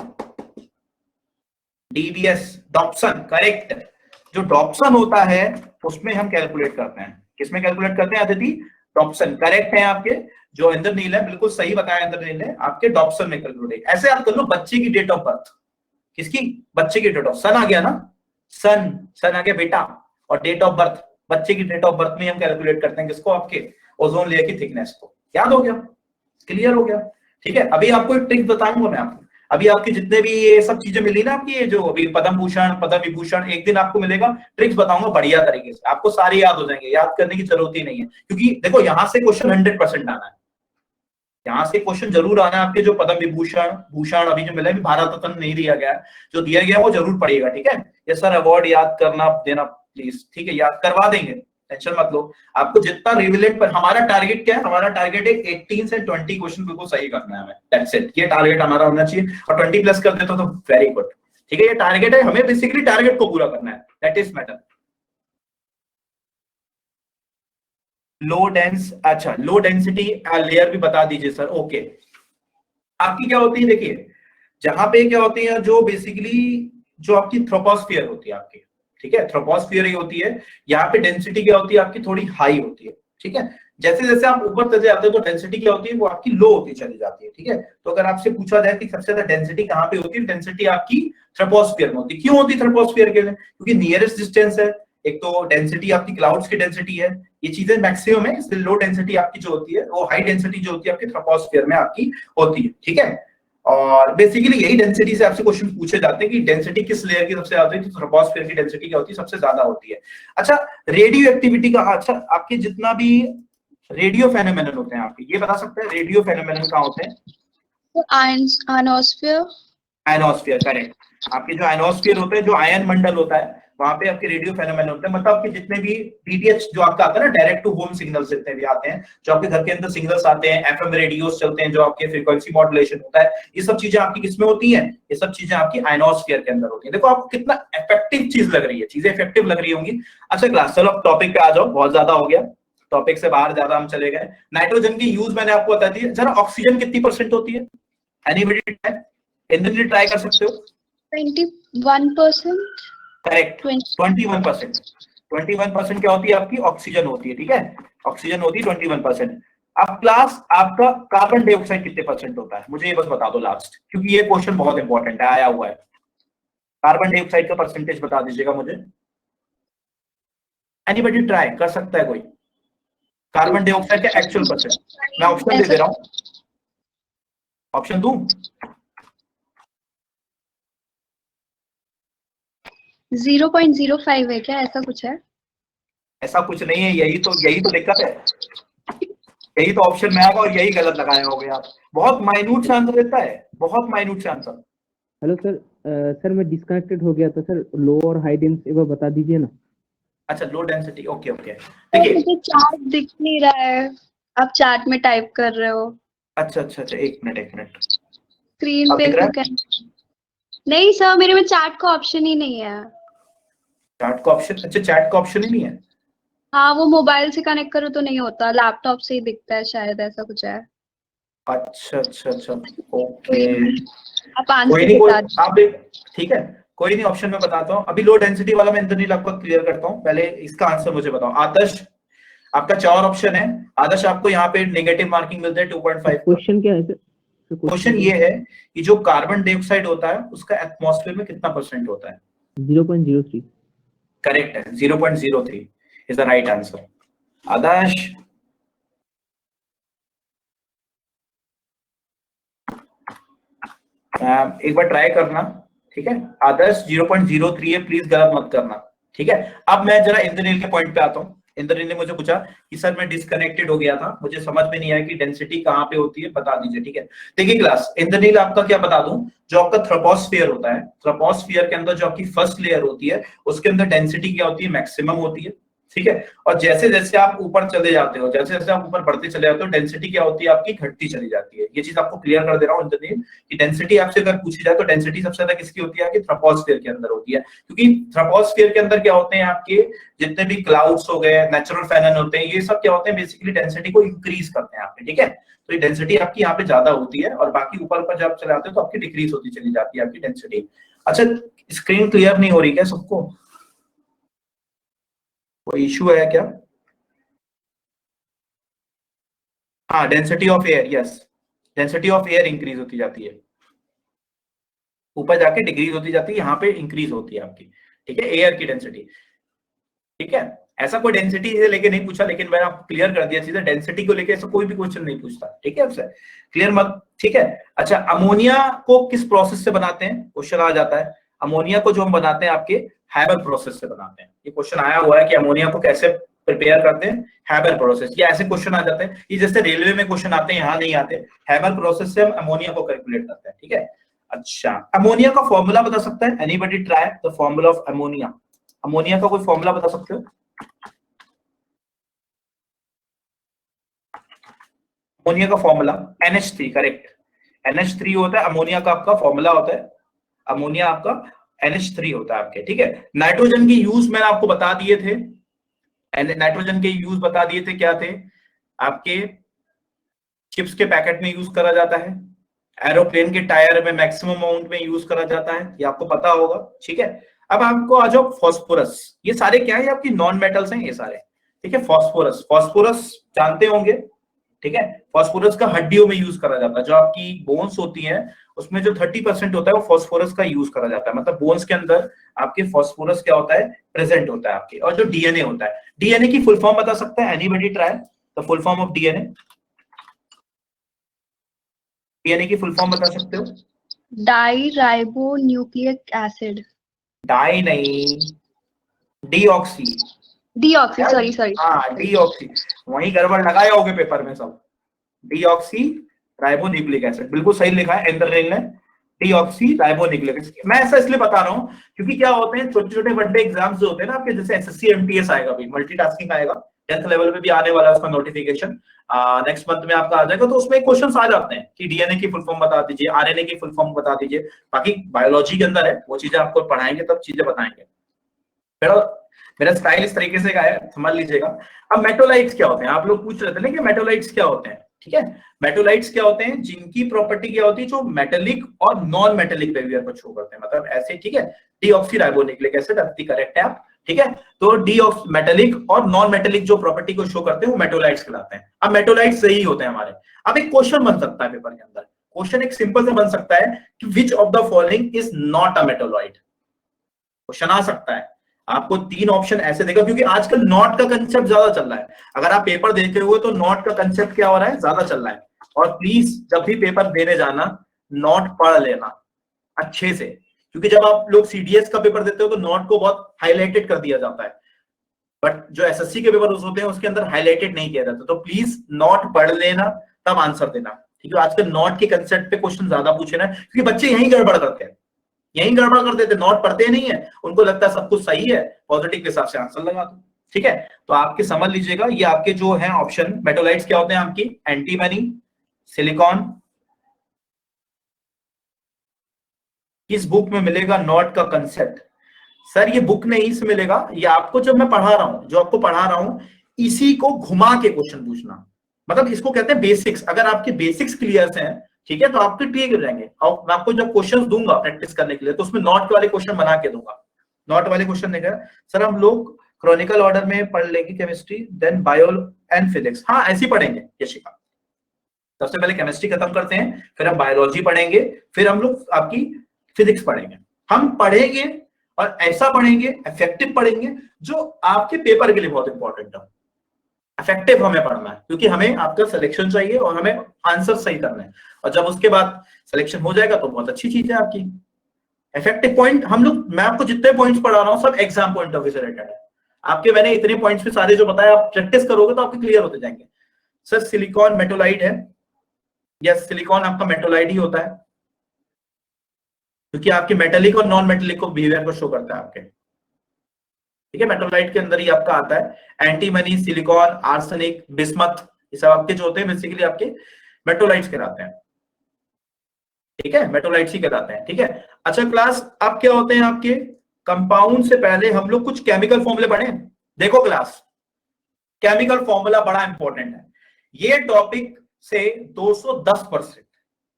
DBS, Dobson, correct. जो डॉप्सन होता है उसमें हम कैलकुलेट करते हैं, किसमें कैलकुलेट करते हैं अदिति? डॉप्सन, करेक्ट है आपके, जो इंद्रनील है, बिल्कुल सही बताया इंद्रनील ने, आपके डॉप्सन में कैलकुलेट। ऐसे आप कर लो, बच्चे की डेट ऑफ बर्थ, किसकी? बच्चे की डेट ऑफ, सन आ गया ना, सन आ गया बेटा, और डेट ऑफ बर्थ, बच्चे की डेट ऑफ बर्थ में हम कैलकुलेट करते हैं किसको? आपके ओजोन लेयर की थिकनेस को। याद हो गया? क्लियर हो गया? ठीक है, अभी आपको एक ट्रिक बताऊंगा मैं आपको। अभी आपके जितने भी ये सब चीजें मिली ना, आपकी ये जो अभी पद्म भूषण, पद्म विभूषण, एक दिन आपको मिलेगा, ट्रिक्स बताऊंगा बढ़िया तरीके से, आपको सारे याद हो जाएंगे, याद करने की जरूरत ही नहीं है, क्योंकि देखो यहाँ से क्वेश्चन 100% आना है, यहाँ से क्वेश्चन जरूर आना है आपके। जो पद्म विभूषण, भूषण अभी जो मिला, भारत रत्न नहीं दिया गया है, जो दिया गया वो जरूर पड़ेगा। ठीक है, ये सर अवार्ड याद करना देना प्लीज, ठीक है, याद करवा देंगे, टेंशन मत लो। आपको जितना रिविलेंट पर, हमारा टारगेट क्या है? हमारा टारगेट है 18 से 20 क्वेश्चन बिल्कुल सही करना है हमें, दैट्स इट, ये टारगेट हमारा होना चाहिए, और 20 प्लस कर देते तो वेरी गुड। ठीक है, ये टारगेट है, हमें बेसिकली टारगेट को पूरा करना है, that is matter. Low dense, अच्छा लो डेंसिटी लेयर भी बता दीजिए सर। ओके, आपकी क्या होती है, देखिए जहां पे क्या होती है, जो बेसिकली जो आपकी थ्रोपोस्फियर होती है आपकी, ठीक है, थ्रोपोस्फियर ही होती है, यहाँ पे डेंसिटी क्या होती है आपकी? थोड़ी हाई होती है। ठीक है, जैसे जैसे आप ऊपर चले जाते हैं तो डेंसिटी क्या होती है? वो आपकी लो होती चली जाती है। ठीक है, तो अगर आपसे पूछा जाए कि सबसे ज्यादा डेंसिटी कहाँ पे होती है, डेंसिटी आपकी थ्रोपोस्फियर में होती है। क्यों होती है थ्रोपोस्फियर के लिए? क्योंकि नियरेस्ट डिस्टेंस है, एक तो डेंसिटी आपकी क्लाउड्स की डेंसिटी है, ये चीजें मैक्सिमम है, इसलिए लो डेंसिटी आपकी जो होती है, वो हाई डेंसिटी जो होती है आपकी थ्रोपोस्फियर में आपकी होती है। ठीक है, और बेसिकली यही डेंसिटी से आपसे क्वेश्चन पूछे जाते हैं कि डेंसिटी किस लेयर की सबसे ज्यादा होती है, तो थ्रोपोस्फियर की डेंसिटी क्या होती है? सबसे ज्यादा होती है। अच्छा, रेडियो एक्टिविटी का, अच्छा आपके जितना भी रेडियो फेनोमेनन होते हैं आपके, ये बता सकते हैं रेडियो फेनोमेनन कहाँ होते हैं? आयनोस्फीयर। Ionosphere, correct. आपके जो आयनोस्फीयर होते हैं, जो आयन मंडल होता है, वहां पे आपके रेडियो फेनोमेनन होते हैं। मतलब आपके जितने भी डीटीएच जो आपका आता है ना, डायरेक्ट टू होम सिग्नल जितने भी आते हैं, जो आपके घर के अंदर सिग्नल्स आते हैं, एफएम रेडियोस चलते हैं, जो आपके फ्रीक्वेंसी मॉड्यूलेशन होता है, ये सब चीजें आपकी किसमें होती हैं? ये सब चीजें आपकी आयनोस्फीयर के अंदर होती है। देखो आपको कितना इफेक्टिव चीज लग रही है, चीजें इफेक्टिव लग रही होंगी। अच्छा क्लास, चलो अब टॉपिक पे आ जाओ, बहुत ज्यादा हो गया, टॉपिक से बाहर ज्यादा हम चले गए। नाइट्रोजन की यूज मैंने आपको बता दी, जरा ऑक्सीजन कितनी परसेंट होती है? Anybody try? इंद्रजीत ट्राई कर सकते हो। 21%। करेक्ट, 21%। 21% क्या होती है आपकी? ऑक्सीजन होती है। ठीक है, ऑक्सीजन होती है 21%। अब क्लास आपका कार्बन डाइऑक्साइड कितने परसेंट होता है? मुझे ये बस बता दो लास्ट, क्योंकि ये क्वेश्चन बहुत इंपॉर्टेंट है, आया हुआ है। कार्बन डाइऑक्साइड का परसेंटेज बता दीजिएगा मुझे। एनीबॉडी ट्राई कर सकता है कोई? कार्बन डाइऑक्साइड का एक्चुअल परसेंट। मैं ऑप्शन दे रहा हूं, ऑप्शन दूं? 0.05 है क्या, ऐसा कुछ है? ऐसा कुछ नहीं है, यही तो दिक्कत है, यही तो ऑप्शन में आएगा और यही गलत लगाए होगे आप। बहुत माइन्यूट से आंसर देता है, बहुत माइन्यूट से आंसर। हेलो सर, सर मैं डिस्कनेक्टेड हो गया था सर, लो और हाई डेंस एक बार बता दीजिए ना। अच्छा, लो डेंसिटी, ओके ओके। तो देखिए, मुझे चार्ट दिख नहीं रहा है, आप चार्ट में टाइप कर रहे हो। अच्छा, एक मिनट, स्क्रीन अब पे दिख रहा तो है? नहीं सर, मेरे में चैट का ऑप्शन ही नहीं है। चैट का ऑप्शन? अच्छा, चैट का ऑप्शन ही नहीं है। हाँ, वो मोबाइल से कनेक्ट करो तो नहीं होता, लैपटॉप से ही दिखता है शायद, ऐसा कुछ है। अच्छा, ओके। कोई नहीं, आप कोई आंसर नहीं, कोई बता दीजिए। आप ठीक है, कोई नहीं, ऑप्शन में बताता हूँ। अभी लो डेंसिटी वाला मैं इंद्रनील आपको क्लियर करता हूँ, पहले इसका आंसर मुझे बताओ। आदर्श, आपका 4 ऑप्शन है। आदर्श, आपको यहाँ पे नेगेटिव मार्किंग मिलते हैं 2.5। क्वेश्चन क्या है सर? क्वेश्चन ये है कि जो कार्बन डाइऑक्साइड होता है उसका एटमॉस्फेयर में कितना परसेंट होता है? 0.03। करेक्ट है, 0.03 इज द राइट आंसर। आदर्श, एक बार ट्राई करना, ठीक है? आदर्श 0.03 है, प्लीज गलत मत करना, ठीक है? अब मैं जरा इंद्रनील के पॉइंट पे आता हूँ। इंद्रनील ने मुझे पूछा कि सर मैं डिस्कनेक्टेड हो गया था, मुझे समझ में नहीं आया कि डेंसिटी कहाँ पे होती है, बता दीजिए, ठीक है? देखिए क्लास, इंद्रनील आपका क्या बता दूं, जो आपका थ्रोपोस्फियर होता है, थ्रोपोस्फियर के अंदर जो आपकी फर्स्ट लेयर होती है उसके अंदर डेंसिटी क्या होती है? मैक्सिमम होती है, ठीक है? और जैसे जैसे आप ऊपर चले जाते हो, जैसे जैसे आप ऊपर बढ़ते चले जाते हो, डेंसिटी क्या होती है आपकी? घटती चली जाती है। ये चीज आपको क्लियर कर दे रहा हूँ इंद्रनील कि डेंसिटी आपसे अगर पूछी जाए तो डेंसिटी सबसे ज्यादा किसकी होती है? आपकी थ्रोपोस्फियर के अंदर होती है, क्योंकि थ्रोपोस्फियर के अंदर क्या होते हैं आपके जितने भी क्लाउड्स हो गए, नेचुरल फेनन होते हैं, ये सब क्या होते हैं? बेसिकली डेंसिटी को इंक्रीज करते हैं आपके, ठीक है? तो ये डेंसिटी आपकी यहाँ पे ज्यादा होती है और बाकी ऊपर ऊपर जब चले आते हो तो आपकी डिक्रीज होती चली जाती है आपकी डेंसिटी। अच्छा, स्क्रीन क्लियर नहीं हो रही क्या सबको? कोई इश्यू है क्या? हाँ, density of air, yes, density of air increase होती जाती है, ऊपर जाके डिक्रीज होती जाती है, यहाँ पे इंक्रीज होती है आपकी, ठीक है? एयर की डेंसिटी, ठीक है? ऐसा कोई डेंसिटी से लेके नहीं पूछा, लेकिन मैंने आपको क्लियर कर दिया चीजें, डेंसिटी को लेके ऐसा कोई भी क्वेश्चन नहीं पूछता, ठीक है? आपसे क्लियर मत, ठीक है? अच्छा, अमोनिया को किस प्रोसेस से बनाते हैं? क्वेश्चन आ जाता है। अमोनिया को जो हम बनाते हैं आपके हैबर प्रोसेस से बनाते हैं। ये क्वेश्चन आया हुआ है कि अमोनिया को कैसे प्रिपेयर करते हैं? Haber process. ये ऐसे क्वेश्चन आ जाते हैं, ये जैसे रेलवे में क्वेश्चन आते हैं, यहाँ नहीं आते। हैबर प्रोसेस से हम अमोनिया को कैलकुलेट करते हैं, ठीक है? अच्छा, अमोनिया का फॉर्मूला बता सकता है? Anybody try the formula of ammonia? Ammonia का कोई फॉर्मूला बता सकते हो? अमोनिया का फॉर्मूला NH3, करेक्ट, NH3 होता है अमोनिया का, आपका फॉर्मूला होता है अमोनिया आपका NH3 होता है आपके, ठीक है? नाइट्रोजन के यूज मैंने आपको बता दिए थे, नाइट्रोजन के यूज बता दिए थे, क्या थे आपके? चिप्स के पैकेट में यूज करा जाता है, एरोप्लेन के टायर में मैक्सिमम अमाउंट में यूज करा जाता है, ये आपको पता होगा, ठीक है? अब आपको आ जाओ फॉस्फोरस, ये सारे क्या है? आपकी नॉन मेटल्स हैं ये सारे, ठीक है? फॉस्फोरस, फॉस्फोरस जानते होंगे, ठीक है? फॉस्फोरस का हड्डियों में यूज करा जाता है, जो आपकी बोन्स होती हैं उसमें जो 30% होता है वो फॉस्फोरस का यूज करा जाता है, मतलब बोन्स के अंदर आपके फॉस्फोरस क्या होता है? प्रेजेंट होता है आपके। और जो डीएनए होता है, डीएनए की फुल फॉर्म बता सकता है? Anybody try the full form of DNA? DNA की फुल फॉर्म बता सकते हो? Di ribo nucleic acid. Di नहीं, डीऑक्सी, डीऑक्सी, सॉरी। हाँ डीऑक्सी, वही गड़बड़ लगाए होगे पेपर में सब। डीऑक्सी राइबोन्यूक्लिक एसिड, बिल्कुल सही लिखा है इंद्रनील ने, डीऑक्सी राइबोन्यूक्लिक एसिड। मैं ऐसा इसलिए बता रहा हूँ क्योंकि क्या होते हैं, छोटे छोटे बड़े एग्जाम्स जो होते हैं ना आपके, जैसे एसएससी एमटीएस आएगा, भी मल्टीटास्किंग आएगा, 10th लेवल पे भी आने वाला है उसका नोटिफिकेशन, नेक्स्ट मंथ में आपका आ जाएगा। तो उसमें क्वेश्चंस आ जाते हैं कि डीएनए की फुल फॉर्म बता दीजिए, आरएनए की फुल फॉर्म बता दीजिए, बाकी बायोलॉजी के अंदर है वो चीजें आपको पढ़ाएंगे तब चीजें बताएंगे। मेरा स्टाइल इस तरीके से का है, समझ लीजिएगा। अब मेटोलाइट्स क्या होते हैं? आप लोग पूछ रहे थे ना कि मेटोलाइट्स क्या होते हैं, ठीक है? मेटोलाइट्स क्या होते हैं? जिनकी प्रॉपर्टी क्या होती है? जो मेटेलिक और नॉन मेटेलिक बिहेवियर को शो करते हैं, मतलब ऐसे, ठीक है? डीऑक्सीराइबोन्यूक्लिक एसिड, अति करेक्ट है आप, ठीक है? तो मेटेलिक और नॉन मेटेलिक जो प्रॉपर्टी को शो करते हैं वो मेटोलाइट्स कहलाते हैं। अब मेटोलाइट्स यही होते हैं हमारे। अब एक क्वेश्चन बन सकता है पेपर के अंदर, क्वेश्चन एक सिंपल सा बन सकता है कि which of the following is not a metalloid, question आ सकता है। आपको 3 ऑप्शन ऐसे देगा, क्योंकि आजकल नॉट का कंसेप्ट ज्यादा चल रहा है। अगर आप पेपर देख रहे हो तो नॉट का कंसेप्ट क्या हो रहा है, ज्यादा चल रहा है। और प्लीज जब भी पेपर देने जाना नॉट पढ़ लेना अच्छे से, क्योंकि जब आप लोग सीडीएस का पेपर देते हो तो नॉट को बहुत हाईलाइटेड कर दिया जाता है, बट जो एसएससी के पेपर होते हैं उसके अंदर हाईलाइटेड नहीं किया जाता। तो प्लीज नॉट पढ़ लेना तब आंसर देना, ठीक है। आजकल नॉट के कंसेप्ट पे क्वेश्चन ज्यादा पूछे ना, क्योंकि बच्चे यही गड़बड़ करते हैं, यही गड़बड़ कर देते, नॉट पढ़ते नहीं है, उनको लगता है सब कुछ सही है, पॉजिटिव के हिसाब से आंसर लगा दो, ठीक है। तो आपके समझ लीजिएगा, ये आपके जो है ऑप्शन मेटोलाइट्स क्या होते हैं आपकी, एंटीमनी, सिलिकॉन। किस बुक में मिलेगा नॉट का कंसेप्ट? सर ये बुक नहीं से मिलेगा, ये आपको जब मैं पढ़ा रहा हूं, जो आपको पढ़ा रहा हूं इसी को घुमा के क्वेश्चन पूछना, मतलब इसको कहते हैं बेसिक्स। अगर आपके बेसिक्स क्लियर हैं, ठीक है, तो आपके ठीक हो जाएंगे। और मैं आपको जब क्वेश्चंस दूंगा प्रैक्टिस करने के लिए तो उसमें नॉट वाले क्वेश्चन बना के दूंगा। नॉट वाले क्वेश्चन देगा सर हम लोग क्रॉनिकल ऑर्डर में पढ़ लेंगे chemistry, then bio and physics. हाँ ऐसे ही पढ़ेंगे यशिका, सबसे पहले केमिस्ट्री खत्म करते हैं, फिर हम बायोलॉजी पढ़ेंगे, फिर हम लोग आपकी फिजिक्स पढ़ेंगे। हम पढ़ेंगे और ऐसा पढ़ेंगे, इफेक्टिव पढ़ेंगे, जो आपके पेपर के लिए बहुत इंपॉर्टेंट है। इफेक्टिव हमें पढ़ना है, क्योंकि हमें आपका सिलेक्शन चाहिए और हमें आंसर सही करना है। और जब उसके बाद सिलेक्शन हो जाएगा तो बहुत अच्छी चीज है आपकी। इफेक्टिव पॉइंट हम लोग, मैं आपको जितने पॉइंट्स पढ़ा रहा हूँ सब एग्जाम पॉइंट ऑफ व्यू से रिलेटेड है। आपके मैंने इतने पॉइंट्स पे सारे जो बताया, आप प्रैक्टिस करोगे तो आपके क्लियर होते जाएंगे। सर सिलिकॉन मेटोलाइट है, यस सिलिकॉन आपका मेटोलाइट ही होता है, क्योंकि आपके मेटेलिक और नॉन मेटेलिक को बिहेवियर को शो करता है आपके, ठीक है। मेटोलाइट के अंदर ही आपका आता है एंटीमनी, सिलिकॉन, आर्सेनिक, बिस्मथ, ये सब आपके जो होते हैं बेसिकली आपके मेटोलाइट्स कहलाते हैं, ठीक है, मेटोलाइट्स ही कहलाते हैं, ठीक है। अच्छा क्लास, अब क्या होते हैं आपके कंपाउंड से पहले हम लोग कुछ केमिकल फॉर्मूले पढ़े। देखो क्लास, केमिकल फॉर्मूला बड़ा इंपॉर्टेंट है, ये टॉपिक से 210%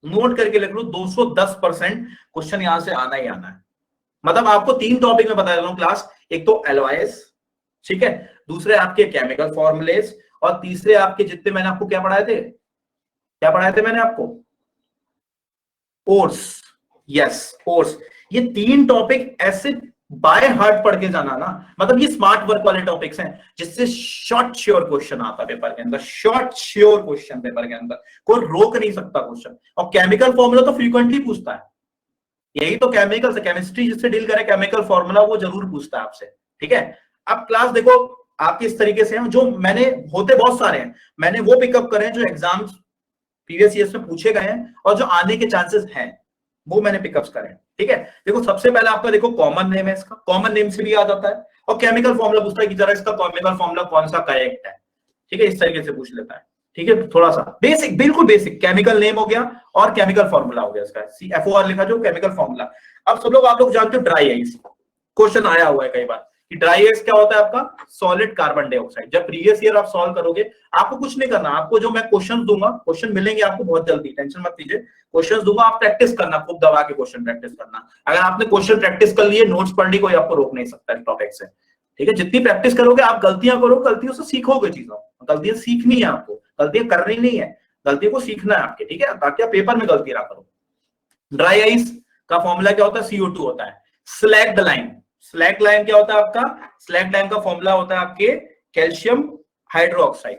नोट करके लिख लो, 210% क्वेश्चन यहां से आना ही आना है। मतलब आपको 3 टॉपिक में बता रहा हूं क्लास, एक तो एलवाइस, ठीक है, दूसरे आपके केमिकल फॉर्मुलेस, और तीसरे आपके जितने मैंने आपको क्या पढ़ाए थे, क्या पढ़ाए थे मैंने आपको, ओर्स, यस ओर्स। ये 3 टॉपिक ऐसे बाय हार्ट पढ़ के जाना ना, मतलब ये स्मार्ट वर्क वाले टॉपिक्स हैं जिससे शॉर्ट श्योर क्वेश्चन आता पेपर के अंदर, शॉर्ट श्योर क्वेश्चन पेपर के अंदर, कोई रोक नहीं सकता क्वेश्चन। और केमिकल फॉर्मूला तो फ्रीक्वेंटली पूछता है, यही तो केमिकल से, केमिस्ट्री जिससे डील करे केमिकल फॉर्मूला वो जरूर पूछता है आपसे, ठीक है। अब क्लास देखो आपके इस तरीके से हैं, जो मैंने होते बहुत सारे हैं, मैंने वो पिकअप करे हैं जो एग्जाम्स प्रीवियस ईयर्स में पूछे गए हैं और जो आने के चांसेस हैं वो मैंने पिकअप्स करे हैं, ठीक है। देखो सबसे पहले आपका देखो कॉमन नेम है, इसका कॉमन नेम से भी याद आता है, और केमिकल फॉर्मूला पूछता है कि जरा इसका केमिकल फॉर्मूला कौन सा करेक्ट है, ठीक है, इस तरीके से पूछ लेता है, ठीक है। थोड़ा सा बेसिक, बिल्कुल बेसिक, केमिकल नेम हो गया और केमिकल फॉर्मूला हो गया, इसका CFOR लिखा जो केमिकल फॉर्मूला। अब सब लोग आप लोग जानते हो ड्राई आइस, क्वेश्चन आया हुआ है कई बार कि ड्राई आइस क्या होता है आपका, सॉलिड कार्बन डाइऑक्साइड। जब प्रीवियस ईयर आप सॉल्व करोगे, आपको कुछ नहीं करना, आपको जो मैं क्वेश्चन दूंगा, क्वेश्चन मिलेंगे आपको बहुत जल्दी, टेंशन मत लीजिए, क्वेश्चन दूंगा, आप प्रैक्टिस करना, खूब दबा के क्वेश्चन प्रैक्टिस करना। अगर आपने क्वेश्चन प्रैक्टिस कर लिए, नोट्स पढ़ ली, कोई आपको रोक नहीं सकता टॉपिक से, ठीक है। जितनी प्रैक्टिस करोगे, आप गलतियां करो, गलतियों से सीखोगे चीजों, गलतियां सीखनी है आपको, गलतियां करनी नहीं है, गलतियों को सीखना है आपके, ठीक है, ताकि आप पेपर में गलती ना करो। ड्राई आइस का फॉर्मूला क्या होता है, CO2 होता है। स्लैक्ड लाइन, स्लैक्ड लाइन क्या होता है आपका, स्लैक्ड लाइन का फॉर्मूला होता है आपके कैल्शियम हाइड्रोक्साइड,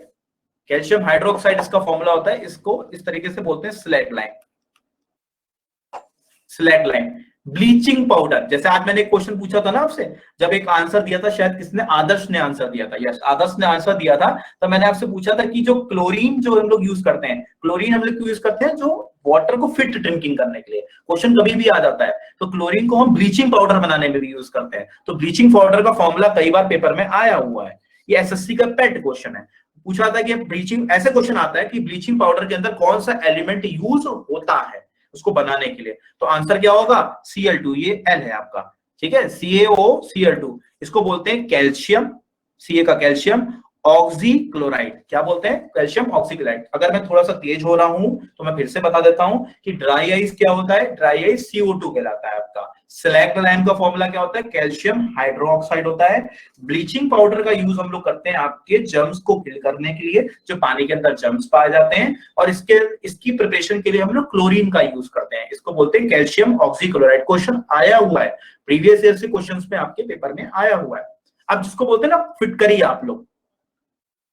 कैल्शियम हाइड्रोक्साइड इसका फॉर्मूला होता है, इसको इस तरीके से बोलते हैं slaked line, slaked line. Bleaching powder, जैसे आज मैंने एक क्वेश्चन पूछा था ना आपसे, जब एक आंसर दिया था, शायद किसने, आदर्श ने आंसर दिया था, यस आदर्श ने आंसर दिया था, तो मैंने आपसे पूछा था कि जो क्लोरीन जो हम लोग यूज करते हैं, क्लोरीन हम लोग क्यों यूज करते हैं, जो वाटर को फिट ड्रिंकिंग करने के लिए, क्वेश्चन कभी भी आ जाता है, तो क्लोरीन को हम ब्लीचिंग पाउडर बनाने में भी यूज करते हैं। तो ब्लीचिंग पाउडर का फॉर्मूला कई बार पेपर में आया हुआ है, ये एसएससी का पेट क्वेश्चन है। पूछा था कि ब्लीचिंग, ऐसे क्वेश्चन आता है कि ब्लीचिंग पाउडर के अंदर कौन सा एलिमेंट यूज होता है उसको बनाने के लिए, तो आंसर क्या होगा, Cl2, ये L है आपका, ठीक है, CaOCl2, इसको बोलते हैं कैल्शियम, Ca का कैल्शियम, ऑक्सीक्लोराइड, क्या बोलते हैं, कैल्शियम ऑक्सीक्लोराइड। अगर मैं थोड़ा सा तेज हो रहा हूं तो मैं फिर से बता देता हूं कि ड्राई आइस क्या होता है, ड्राई आइस CO2 कहलाता है आपका। स्लैग लाइम का फॉर्मूला क्या होता है, कैल्शियम हाइड्रोक्साइड होता है। ब्लीचिंग पाउडर का यूज हम लोग करते हैं आपके जर्म्स को किल करने के लिए, जो पानी के अंदर जर्म्स पाए जाते हैं, और इसकी प्रिपरेशन के लिए हम लोग क्लोरीन का यूज करते हैं, इसको बोलते हैं कैल्शियम ऑक्सीक्लोराइड। क्वेश्चन आया हुआ है प्रीवियस ईयर से, क्वेश्चंस में आपके पेपर में आया हुआ है। अब जिसको बोलते हैं ना फिटकरी, आप लोग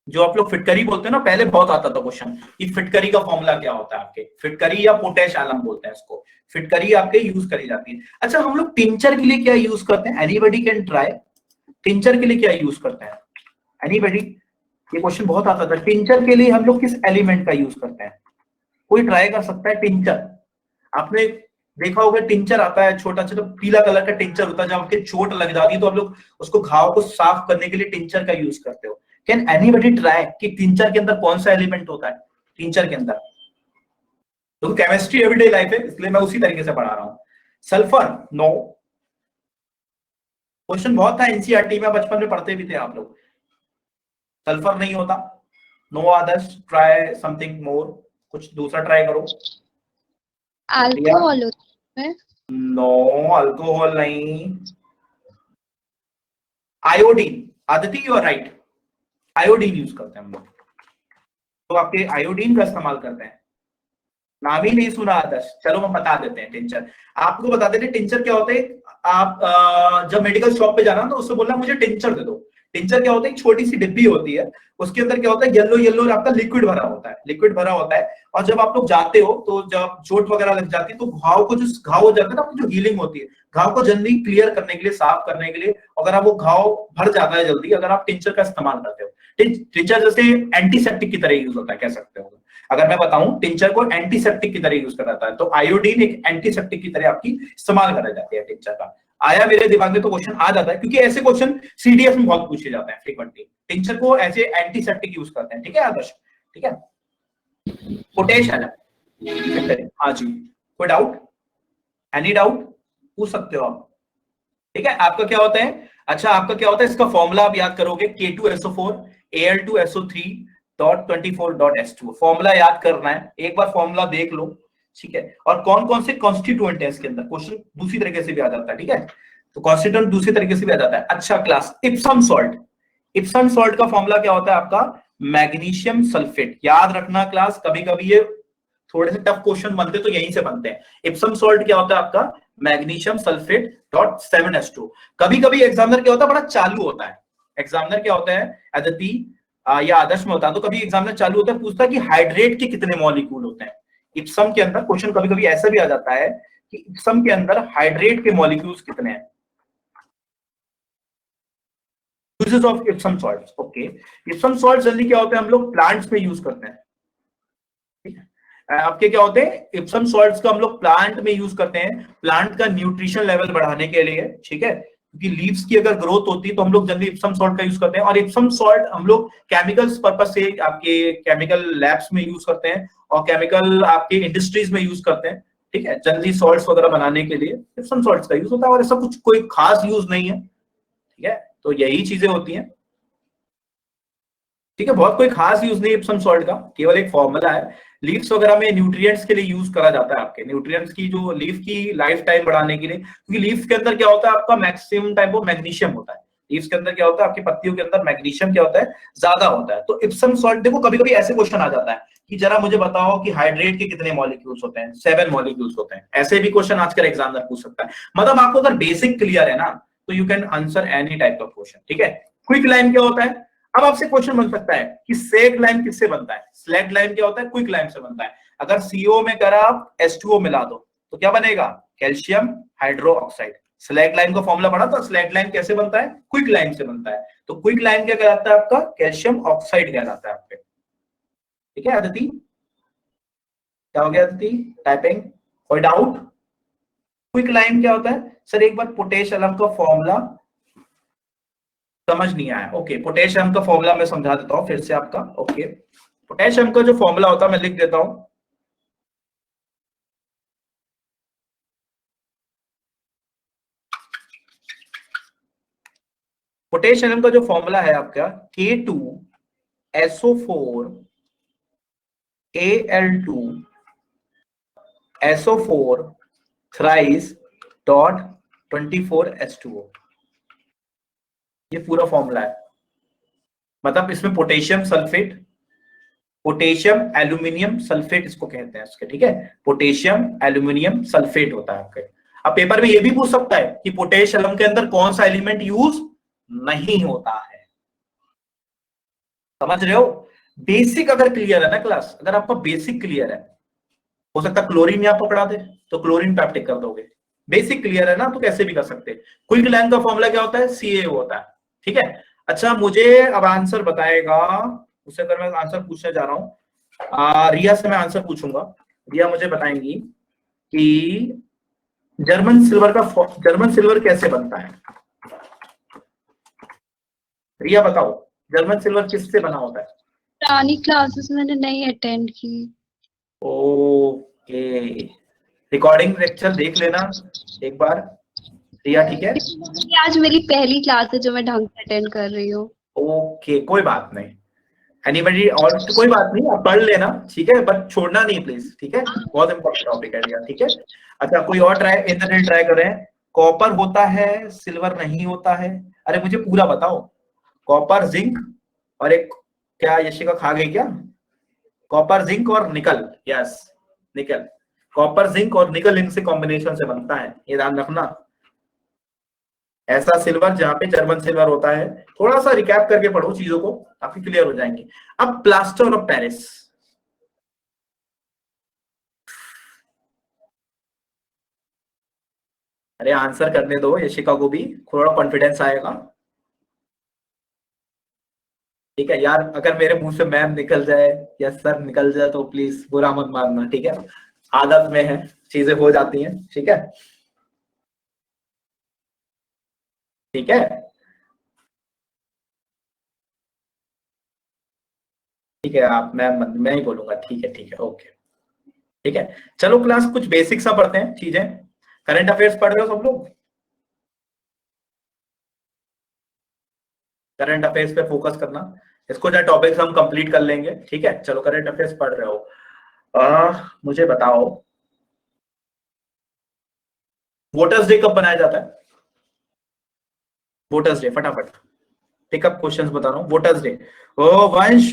जो आप लोग फिटकरी बोलते हैं ना, पहले बहुत आता था क्वेश्चन कि फिटकरी का फॉर्मूला क्या होता है आपके, फिटकरी या पोटेश एलम बोलते हैं इसको, फिटकरी आपके यूज करी जाती है। अच्छा, हम लोग टिंचर के लिए क्या यूज करते हैं, एनीबॉडी कैन ट्राई, टिंचर के लिए क्या यूज करते हैं, एनीबॉडी, ये क्वेश्चन बहुत आता था, टिंचर के लिए हम लोग किस एलिमेंट का यूज करते हैं, कोई ट्राई कर सकता है टिंचर। आपने देखा होगा टिंचर आता है, छोटा छोटा पीला कलर का टिंचर होता है, जब आपके चोट लग जाती है तो आप लोग उसको घाव को साफ करने के लिए टिंचर का यूज करते हो। कैन एनीबॉडी ट्राई कि टिंचर के अंदर कौन सा एलिमेंट होता है, टिंचर के अंदर, तो केमिस्ट्री एवरीडे लाइफ है इसलिए मैं उसी तरीके से पढ़ा रहा हूं। सल्फर, नो, क्वेश्चन बहुत था एनसीईआरटी में, बचपन में पढ़ते भी थे आप लोग, सल्फर नहीं होता। No Adarsh, try something more, कुछ दूसरा ट्राई करो। अल्कोहल होता है। नो, अल्कोहल नहीं। Iodine, Aditi you are right, iodine use करते हैं हम लोग, तो आपके आयोडीन का इस्तेमाल करते हैं। नाम ही नहीं सुना आदर्श, चलो हम बता देते हैं। टिंचर आपको बता देते हैं, टिंचर क्या होता है। आप जब मेडिकल शॉप पे जाना तो उससे बोलना मुझे टिंचर दे दो। टिंचर क्या होता है, एक छोटी सी डिब्बी होती है, उसके अंदर क्या होता है, येलो येलो आपका लिक्विड भरा होता है, लिक्विड भरा होता है। और जब आप लोग जाते हो तो जब चोट वगैरह लग जाती है तो घाव को, जो घाव हो जाता है ना, जो हीलिंग होती है, घाव को जल्दी क्लियर करने के लिए, साफ करने के लिए, अगर आप वो घाव भर जाता है जल्दी, अगर आप टिंचर का इस्तेमाल करते हो, टिंचर जैसे एंटीसेप्टिक की तरह यूज होता है, कह सकते हो। अगर मैं बताऊं टिंचर को एंटीसेप्टिक की तरह यूज करा जाता है, तो आयोडीन एक एंटीसेप्टिक की तरह आपकी इस्तेमाल करा जाती है टिंचर का। आया मेरे दिमाग में तो क्वेश्चन आ जाता है, क्योंकि ऐसे क्वेश्चन सीडीएस में बहुत पूछे जाते हैं फ्रीक्वेंटली। टिंचर को ऐसे एंटीसेप्टिक यूज करते हैं, ठीक है आदर्श, ठीक है। पोटेश है ना, हाँ जी, कोई डाउट, एनी डाउट पूछ सकते हो आप, ठीक है। आपका क्या होता है, अच्छा आपका क्या होता है, इसका फॉर्मूला आप याद करोगे, K2SO4 Al2SO3.24.H2, फॉर्मूला याद करना है, एक बार फॉर्मूला देख लो, ठीक है। और कौन कौन से कॉन्स्टिट्यूएंट है इसके अंदर, क्वेश्चन दूसरी तरीके से भी आ जाता है, ठीक है। तो कॉन्स्टिट्यूएंट दूसरी तरीके से भी आ जाता है। अच्छा class, Epsom salt, Epsom salt का फॉर्मूला क्या होता है आपका, मैग्नीशियम सल्फेट, याद रखना क्लास, कभी कभी ये थोड़े से टफ क्वेश्चन बनते तो यहीं से बनते हैं। इप्सम सॉल्ट क्या होता है आपका, मैग्नीशियम सल्फेट .7H2। कभी कभी एग्जामिनर क्या होता है, बड़ा चालू होता है, एग्जामिनर क्या होता है अदिति या आदर्श में होता है, तो कभी एग्जामिनर चालू होता है, पूछता है कि हाइड्रेट के कितने मॉलिक्यूल होते हैं। इप्सम के अंदर क्वेश्चन कभी कभी ऐसा भी आ जाता है कि इप्सम के अंदर हाइड्रेट के मॉलिक्यूल्स कितने हैं। Uses of Epson salts, okay. Epsom salt जल्दी क्या होते हैं, हम लोग प्लांट्स में यूज करते हैं, ठीक है। आपके क्या होते हैं, इप्सम सॉल्ट्स का हम लोग प्लांट में यूज करते हैं, प्लांट का न्यूट्रिशन लेवल बढ़ाने के लिए, ठीक है, क्योंकि लीव्स की अगर ग्रोथ होती है तो हम लोग जल्दी इप्सम सॉल्ट का यूज करते हैं। और इप्सम सॉल्ट हम लोग केमिकल्स पर्पस से आपके केमिकल लैब्स में यूज करते हैं, और केमिकल आपके इंडस्ट्रीज में यूज करते हैं, ठीक है, जल्दी सॉल्ट्स वगैरह बनाने के लिए इप्सम सॉल्ट्स का यूज होता है। और ऐसा कुछ कोई खास यूज नहीं है, ठीक है, तो यही चीजें होती हैं, ठीक है, बहुत कोई खास यूज नहीं इप्सम सॉल्ट का, केवल एक फॉर्मूला है। लीव्स वगैरह में न्यूट्रिएंट्स के लिए यूज करा जाता है, आपके न्यूट्रिएंट्स की जो लीफ की लाइफ टाइम बढ़ाने के लिए, क्योंकि लीव्स के अंदर क्या होता है आपका मैक्सिमम टाइम वो मैग्नीशियम होता है, लीव्स के अंदर क्या होता है, आपकी पत्तियों के अंदर मैग्नीशियम क्या होता है, ज्यादा होता है। तो इप्सम सॉल्ट, देखो कभी कभी ऐसे क्वेश्चन आ जाता है कि जरा मुझे बताओ कि हाइड्रेट के कितने मॉलिक्यूल्स होते हैं, 7 मॉलिक्यूल्स होते हैं, ऐसे भी क्वेश्चन आजकल एग्जामिनर पूछ सकता है। मतलब आपको अगर बेसिक क्लियर है ना तो you can answer any type of question, ठीक है। क्विक लाइम क्या होता है, अब आपसे क्वेश्चन बन सकता है कि स्लैग लाइम किससे बनता है, स्लैग लाइम क्या होता है, क्विक लाइम से बनता है। अगर CO में करा आप H2O मिला दो तो क्या बनेगा, कैल्शियम हाइड्रोक्साइड। स्लैग लाइम का फॉर्मूला पढ़ा था, स्लैग लाइम कैसे बनता है, क्विक लाइम से बनता है। तो क्विक लाइम क्या कहलाता है आपका, कैल्शियम ऑक्साइड कहलाता है आपके, ठीक है। अदिति क्या हो गया, अदिति टाइपिंग, कोई डाउट। क्विक लाइम क्या होता है सर, एक बार पोटेश एलम का फॉर्मूला समझ नहीं आया, ओके। पोटेशियम का फॉर्मूला मैं समझा देता हूं फिर से आपका, ओके। पोटेशियम का जो फॉर्मूला होता है मैं लिख देता हूं, पोटेशियम का जो फॉर्मूला है आपका K2 SO4 Al2 SO4 thrice dot 24 H2O। ये पूरा फॉर्मूला है, मतलब इसमें potassium sulphate, potassium aluminium sulphate इसको कहते हैं इसके, ठीक है, पोटेशियम एल्यूमिनियम सल्फेट होता है आपके। अब पेपर में ये भी पूछ सकता है कि पोटेशियम के अंदर कौन सा एलिमेंट यूज नहीं होता है। समझ रहे हो? बेसिक अगर क्लियर है ना क्लास, अगर आपका बेसिक क्लियर है, हो सकता है क्लोरीन यहां पकड़ा दे तो क्लोरीन पे आप टिक कर दोगे। बेसिक क्लियर है ना तो कैसे भी कर सकते हैं। क्विक लैंग का फॉर्मूला क्या होता है? CaO होता है, ठीक है। अच्छा मुझे अब आंसर बताएगा, उससे अगर मैं आंसर पूछने जा रहा हूं, रिया से मैं आंसर पूछूंगा। रिया मुझे बताएंगी कि जर्मन सिल्वर कैसे बनता है। रिया बताओ, जर्मन सिल्वर किससे बना होता है? पुरानी क्लासेस मैंने नहीं अटेंड की। ओके, रिकॉर्डिंग लेक्चर देख लेना एक बार रिया, ठीक है। ये आज मेरी पहली क्लास है जो मैं ढंग से अटेंड कर रही हूँ। ओके कोई बात नहीं, एनीबडी और तो कोई बात नहीं, आप पढ़ लेना, ठीक है, बट छोड़ना नहीं प्लीज, ठीक है, बहुत इंपॉर्टेंट टॉपिक है रिया, ठीक है। अच्छा कोई और ट्राई कर रहे हैं। कॉपर होता है, सिल्वर नहीं होता है। अरे मुझे पूरा बताओ, कॉपर जिंक और एक क्या यशिका खा गई क्या? कॉपर जिंक और निकल, यस निकल, कॉपर जिंक और निकल इनसे कॉम्बिनेशन से बनता है, ये ध्यान रखना। ऐसा सिल्वर जहां पे जर्मन सिल्वर होता है। थोड़ा सा रिकैप करके पढ़ो चीजों को, काफी क्लियर हो जाएंगे। अब प्लास्टर ऑफ पेरिस, अरे आंसर करने दो यशिका को भी, थोड़ा कॉन्फिडेंस आएगा, ठीक है यार। अगर मेरे मुंह से मैम निकल जाए या सर निकल जाए तो प्लीज बुरा मत मानना, ठीक है, आदत में है, चीजें हो जाती हैं, ठीक है, ठीक है, ठीक है। आप मैम मैं ही बोलूंगा, ठीक है, ठीक है, ओके, ठीक है। चलो क्लास कुछ बेसिक सा पढ़ते हैं चीजें। करंट अफेयर्स पढ़ रहे हो सब लोग? करंट अफेयर्स पे फोकस करना, इसको जो टॉपिक्स हम कंप्लीट कर लेंगे, ठीक है। चलो करंट अफेयर्स पढ़ रहे हो, मुझे बताओ वोटर्स डे कब बनाया जाता है? वोटर्स डे फटाफट पिकअप क्वेश्चंस बता रहा हूँ। वोटर्स डे, ओ वंश,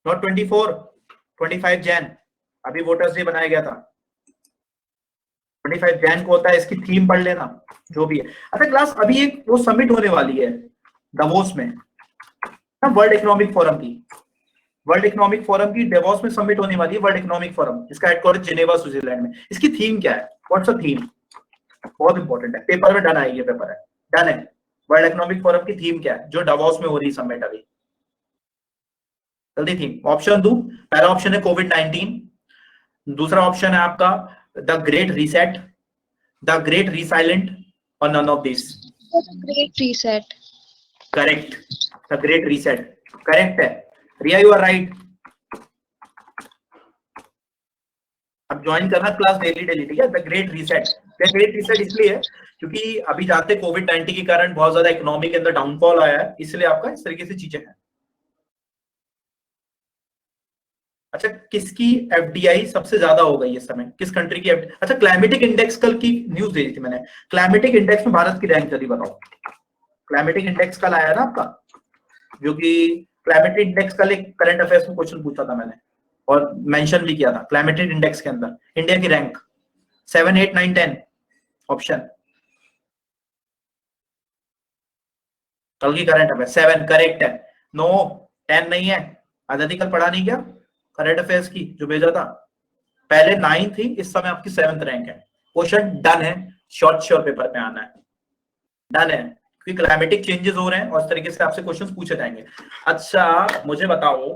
नॉट 24, 25 जैन, अभी वोटर्स डे बनाया गया था, 25 जैन को होता है। इसकी थीम पढ़ लेना जो भी है। अच्छा क्लास अभी एक वो समिट होने वाली है davos में, वर्ल्ड इकोनॉमिक फोरम की, वर्ल्ड इकोनॉमिक फोरम की davos में समिट होने वाली है, वर्ल्ड इकोनॉमिक फोरम, इसका हेडक्वार्टर जिनेवा स्विट्जरलैंड में। इसकी थीम क्या है? What's the theme? बहुत इंपॉर्टेंट है, पेपर में डन है, ये पेपर है, डन है। वर्ल्ड इकोनॉमिक फोरम की थीम क्या है जो davos में हो रही समिट अभी? जल्दी थीम, ऑप्शन दू। पहला ऑप्शन है कोविड-19, दूसरा ऑप्शन है आपका the great reset, the great resilient और none of this. Great reset. Correct, the great reset correct है। Riya you are right. अब ज्वाइन करना क्लास डेली डेली, ठीक है। The great reset, the great reset इसलिए है क्योंकि अभी जाते कोविड-19 के कारण बहुत ज्यादा इकोनॉमी के अंदर डाउनफॉल आया है, इसलिए आपका इस तरीके से चीजें हैं। अच्छा किसकी एफडीआई सबसे ज्यादा हो गई इस समय, किस कंट्री की अच्छा क्लाइमेटिक इंडेक्स कल की न्यूज दे दी थी मैंने, क्लाइमेटिक इंडेक्स में भारत की रैंक चली, बताओ। क्लाइमेटिक इंडेक्स कल आया ना आपका, जो कि क्लाइमेटिक इंडेक्स कल एक करंट अफेयर्स में क्वेश्चन पूछा था मैंने और मेंशन भी किया था। क्लाइमेटिक इंडेक्स के अंदर इंडिया की रैंक 7, 8, 9, 10 ऑप्शन, कल की करंट अफेयर 7 करेक्ट है, नो 10 नहीं है। आजादी कल पढ़ा नहीं क्या करंट अफेयर्स की जो भेजा था? पहले 9 थी, इस समय आपकी 7th रैंक है। क्वेश्चन डन है, शॉर्ट श्योर पेपर पे आना है, डन है, क्योंकि क्लाइमेटिक चेंजेस हो रहे हैं और इस तरीके से आपसे क्वेश्चंस पूछे जाएंगे। अच्छा मुझे बताओ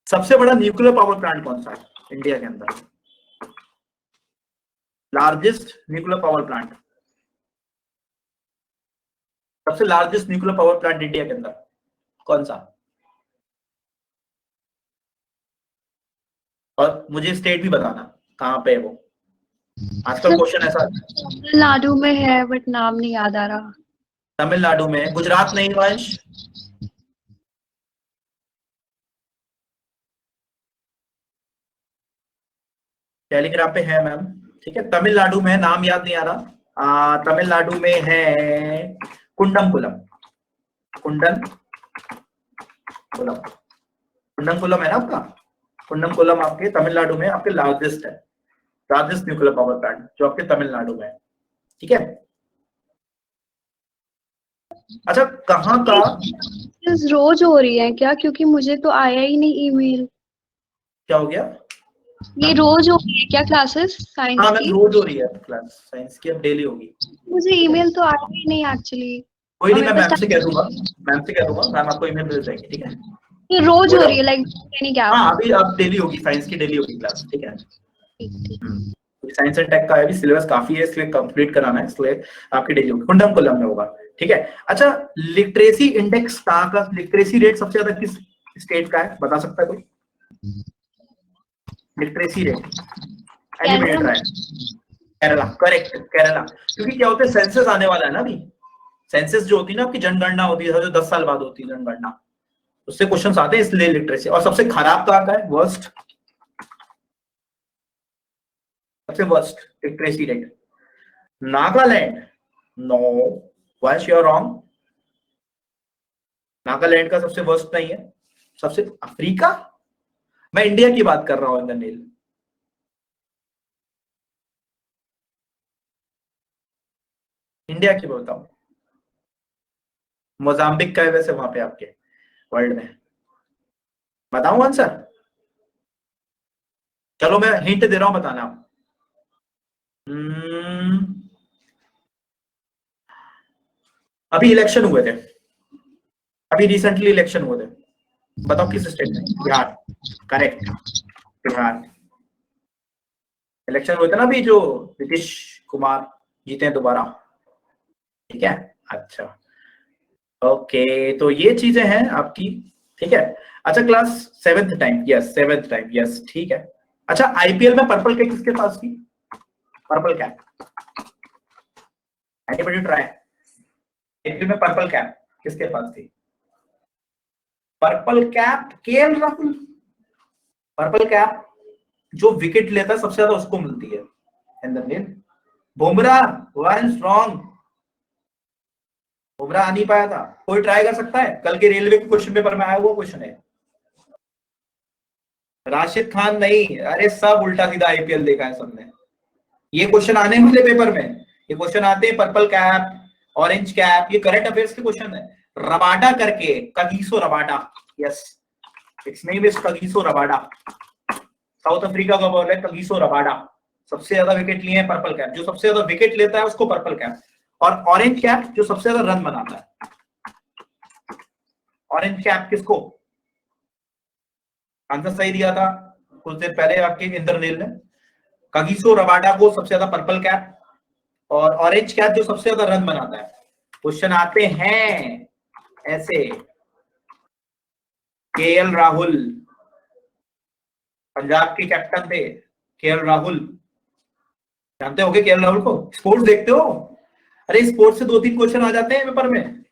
सबसे बड़ा न्यूक्लियर पावर प्लांट कौन सा है इंडिया के अंदर? लार्जेस्ट न्यूक्लियर पावर प्लांट, सबसे largest nuclear power plant India के अंदर कौन सा? और मुझे स्टेट भी बताना कहां पे है वो। आजकल क्वेश्चन ऐसा, तमिलनाडु में है बट नाम नहीं याद आ रहा। तमिलनाडु में, गुजरात नहीं वंश, टेलीग्राम पे है मैम, ठीक है। तमिलनाडु में, नाम याद नहीं आ रहा, तमिलनाडु में है कुंडमकुलम, कुंडमकुलम, कुंडमकुलम है ना आपका, कुंडमकुलम आपके तमिलनाडु में आपके लार्जेस्ट है, लार्जेस्ट न्यूक्लियर पावर प्लांट जो आपके तमिलनाडु में है, ठीक है। अच्छा, कहाँ का, रोज हो रही है क्या? क्योंकि मुझे तो आया ही नहीं ईमेल। क्या हो गया? ये रोज हो रही है क्या क्लासेस साइंस हाँ मैम, की? रोज हो रही है क्लास साइंस की, अब डेली होगी। मुझे ईमेल तो आया ही नहीं एक्चुअली। कोई नहीं, मैं मेरे मैम पास से कह दूंगा, मैम से कह दूंगा, मैम आपको ईमेल मिल जाएगी, ठीक है। ये रोज कोई हो रही है डाउट, लाइक एनी गैप? हाँ अभी अब डेली होगी, साइंस की डेली होगी क्लास, ठीक है। साइंस एंड टेक का अभी सिलेबस काफी है, इसलिए कंप्लीट कराना है, इसलिए आपकी डेली होगी, कुंडमकुलम में होगा, ठीक है। अच्छा, लिटरेसी इंडेक्स कहाँ का, लिटरेसी रेट सबसे ज्यादा किस स्टेट का है, बता सकता है कोई? Literacy rate, anybody try? Kerala, correct, Kerala. क्योंकि क्या होता है, सेंसस आने वाला है ना अभी, सेंसस जो होती है ना आपकी, जनगणना होती है जो 10 साल बाद होती है जनगणना, उससे क्वेश्चंस आते हैं, इसलिए लिटरेसी। और सबसे खराब कहाँ का है, वर्स्ट, सबसे worst literacy rate? Nagaland, no, why you are wrong, Nagaland का सबसे वर्स्ट नहीं है, सबसे, अफ्रीका, मैं इंडिया की बात कर रहा हूं इंद्रनील, इंडिया की बताओ, मोजाम्बिक का है वैसे वहां पे आपके वर्ल्ड में, बताऊं आंसर? चलो मैं हिंट दे रहा हूं, बताना। अभी इलेक्शन हुए थे, अभी रिसेंटली इलेक्शन हुए थे, बताओ किस स्टेट में? बिहार, करेक्ट, बिहार। इलेक्शन हुए थे ना अभी, जो नीतीश कुमार जीते हैं दोबारा, ठीक है। अच्छा, ओके, तो ये चीजें हैं आपकी, ठीक है। अच्छा, class 7th time, yes 7th time, yes, ठीक है। अच्छा, आईपीएल में पर्पल कैप किसके पास थी, purple cap, anybody try? IPL में पर्पल कैप किसके पास थी? Purple cap KL Rahul, purple cap जो विकेट लेता है सबसे ज्यादा उसको मिलती है, इंद्रनील। बुमराह, वन स्ट्रॉन्ग, बुमराह आ नहीं पाया था, कोई ट्राई कर सकता है? कल के रेलवे के क्वेश्चन पेपर में आया हुआ क्वेश्चन है, राशिद खान नहीं, अरे सब उल्टा सीधा आईपीएल देखा है सबने, ये क्वेश्चन आने वाले पेपर में, ये क्वेश्चन आते हैं, पर्पल कैप, ऑरेंज कैप, ये करंट अफेयर्स के क्वेश्चन है। रबाडा करके, Kagiso Rabada, yes, it's name is Kagiso Rabada, south Africa का बॉलर है कगिसो रबाडा, सबसे ज्यादा विकेट लिए हैं पर्पल कैप, जो सबसे ज्यादा विकेट लेता है उसको पर्पल कैप, और ऑरेंज कैप जो सबसे ज्यादा रन बनाता है, ऑरेंज कैप किसको? आंसर सही दिया था कुछ देर पहले आपके इंद्रनील ने, कगिसो रबाडा को सबसे ज्यादा पर्पल कैप, और ऑरेंज कैप जो सबसे ज्यादा रन बनाता है। क्वेश्चन आते हैं ऐसे, केएल राहुल, पंजाब के कैप्टन थे केएल राहुल, जानते होगे केएल राहुल को, स्पोर्ट्स देखते हो? अरे स्पोर्ट्स से 2-3 क्वेश्चन आ जाते हैं पेपर में,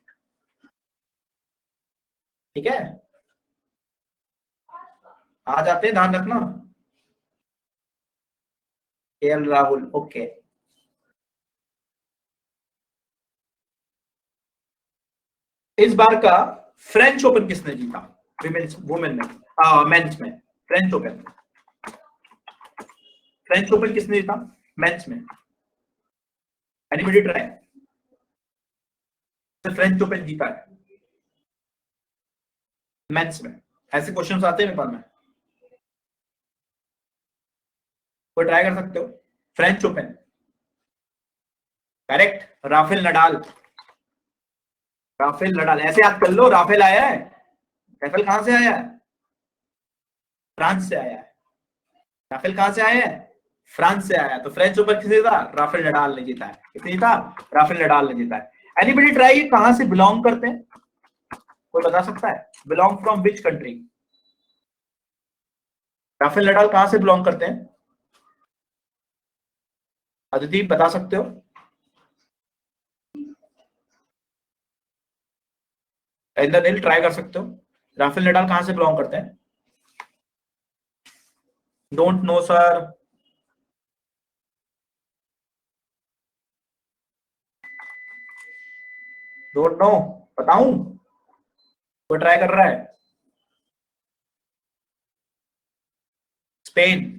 ठीक है, आ जाते हैं, ध्यान रखना। KL Rahul, okay. इस बार का फ्रेंच ओपन किसने जीता, वुमेन में, मेंस में, फ्रेंच ओपन, फ्रेंच ओपन किसने जीता मेंस में? Anybody try? फ्रेंच ओपन जीता है मेंस में, ऐसे क्वेश्चंस आते हैं पेपर में, कोई ट्राई कर सकते हो? French open, correct, Rafael Nadal, Rafael Nadal, ऐसे याद कर लो, राफेल आया है, राफेल कहां से आया है? फ्रांस से आया है, राफेल कहां से आया है? फ्रांस से आया है, तो फ्रेंच ओपन किसने जीता? राफेल नडाल ने जीता है, किसने जीता? राफेल नडाल ने जीता है। एनीबॉडी ट्राई, कहां से बिलोंग करते हैं, कोई बता सकता है? Belong from which country? Rafael Nadal कहां से बिलोंग करते हैं? अदिति बता सकते हो? इंद्रनील ट्राई कर सकते हो। राफेल नडाल कहां से बिलोंग करते हैं? Don't know sir. Don't know, बताऊं? कोई ट्राई कर रहा है? स्पेन।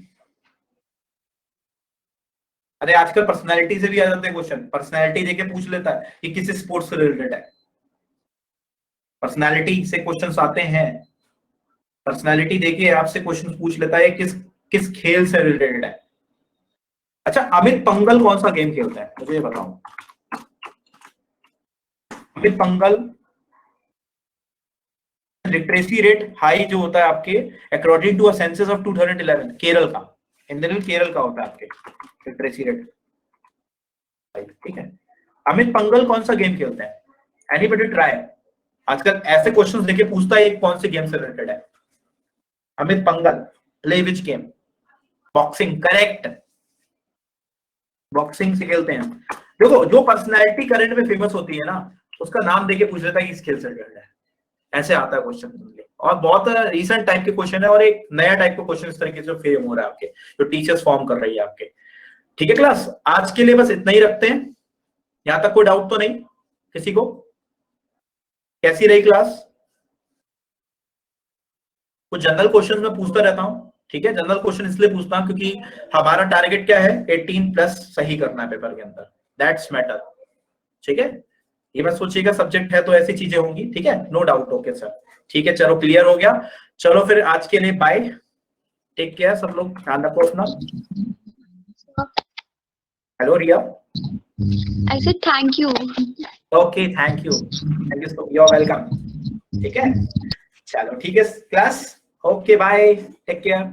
अरे आजकल पर्सनैलिटी से भी आ जाते हैं क्वेश्चन, पर्सनैलिटी देके पूछ लेता है कि किस स्पोर्ट्स से रिलेटेड है। पर्सनैलिटी से क्वेश्चंस आते हैं, पर्सनैलिटी देके आपसे क्वेश्चन पूछ लेता है किस किस खेल से रिलेटेड है। अच्छा, अमित पंगल कौन सा गेम खेलता है, मुझे ये बताओ। Amit Pangal literacy rate high जो होता है आपके according to a census of 2011 Kerala का, इंद्रनील केरल का होता है आपके लिटरेसी रेट, ठीक है। अमित पंगल कौन सा गेम खेलते हैं? Anybody try? आजकल ऐसे क्वेश्चंस देके पूछता है कौन से गेम से रिलेटेड है। Amit Panghal play which game? Boxing, correct, boxing से खेलते हैं। देखो जो पर्सनैलिटी करंट में फेमस होती है ना, उसका नाम देके पूछ लेता है कि इस खेल से रिलेटेड है, ऐसे आता है क्वेश्चन। और बहुत रीसेंट टाइप के क्वेश्चन है, और एक नया टाइप का क्वेश्चन इस तरीके से फेम हो रहा है आपके, जो टीचर्स फॉर्म कर रही है आपके। ठीक है क्लास, आज के लिए बस इतना ही रखते हैं। यहां तक कोई डाउट तो नहीं किसी को? कैसी रही क्लास? कुछ जनरल क्वेश्चन मैं पूछता रहता हूं, ठीक है। जनरल क्वेश्चन इसलिए पूछता हूं क्योंकि हमारा टारगेट क्या है, 18 प्लस सही करना है पेपर के अंदर, दैट्स मैटर, ठीक है। ये मत सोचिएगा सब्जेक्ट है तो ऐसी चीजें होंगी, ठीक है, नो डाउट। ओके सर, ठीक है, चलो क्लियर हो गया। चलो फिर आज के लिए बाय, टेक केयर सब लोग, ध्यान रखो अपना। Hello Riya. I said thank you. Okay, thank you, you are welcome, ठीक है। चलो ठीक है class, okay bye, take care.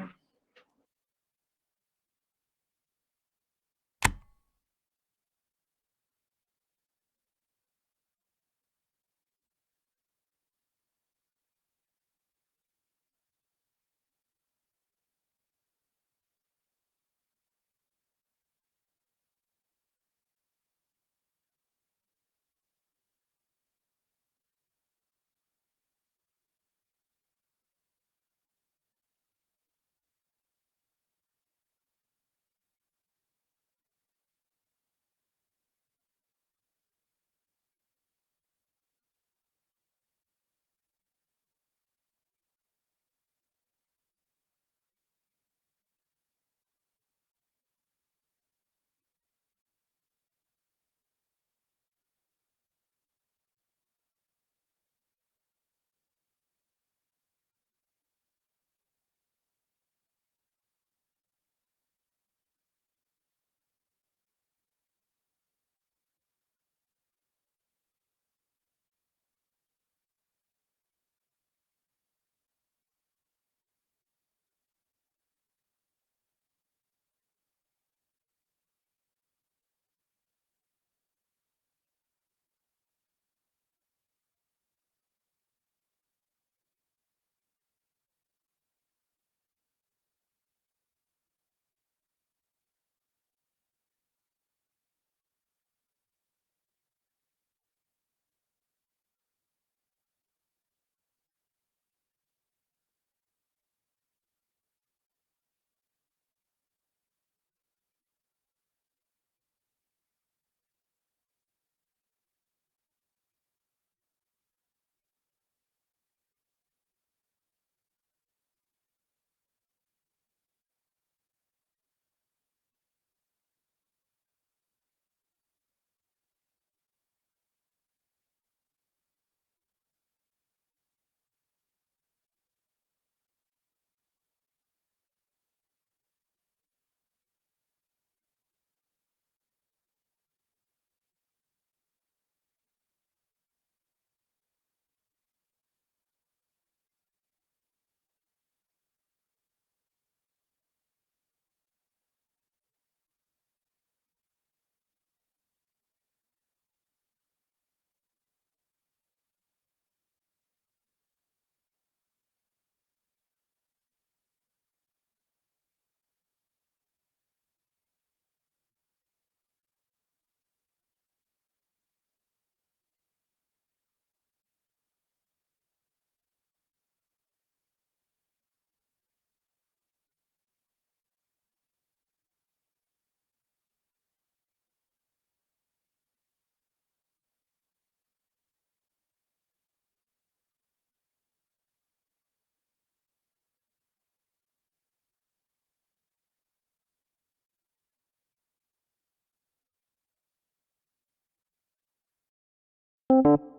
है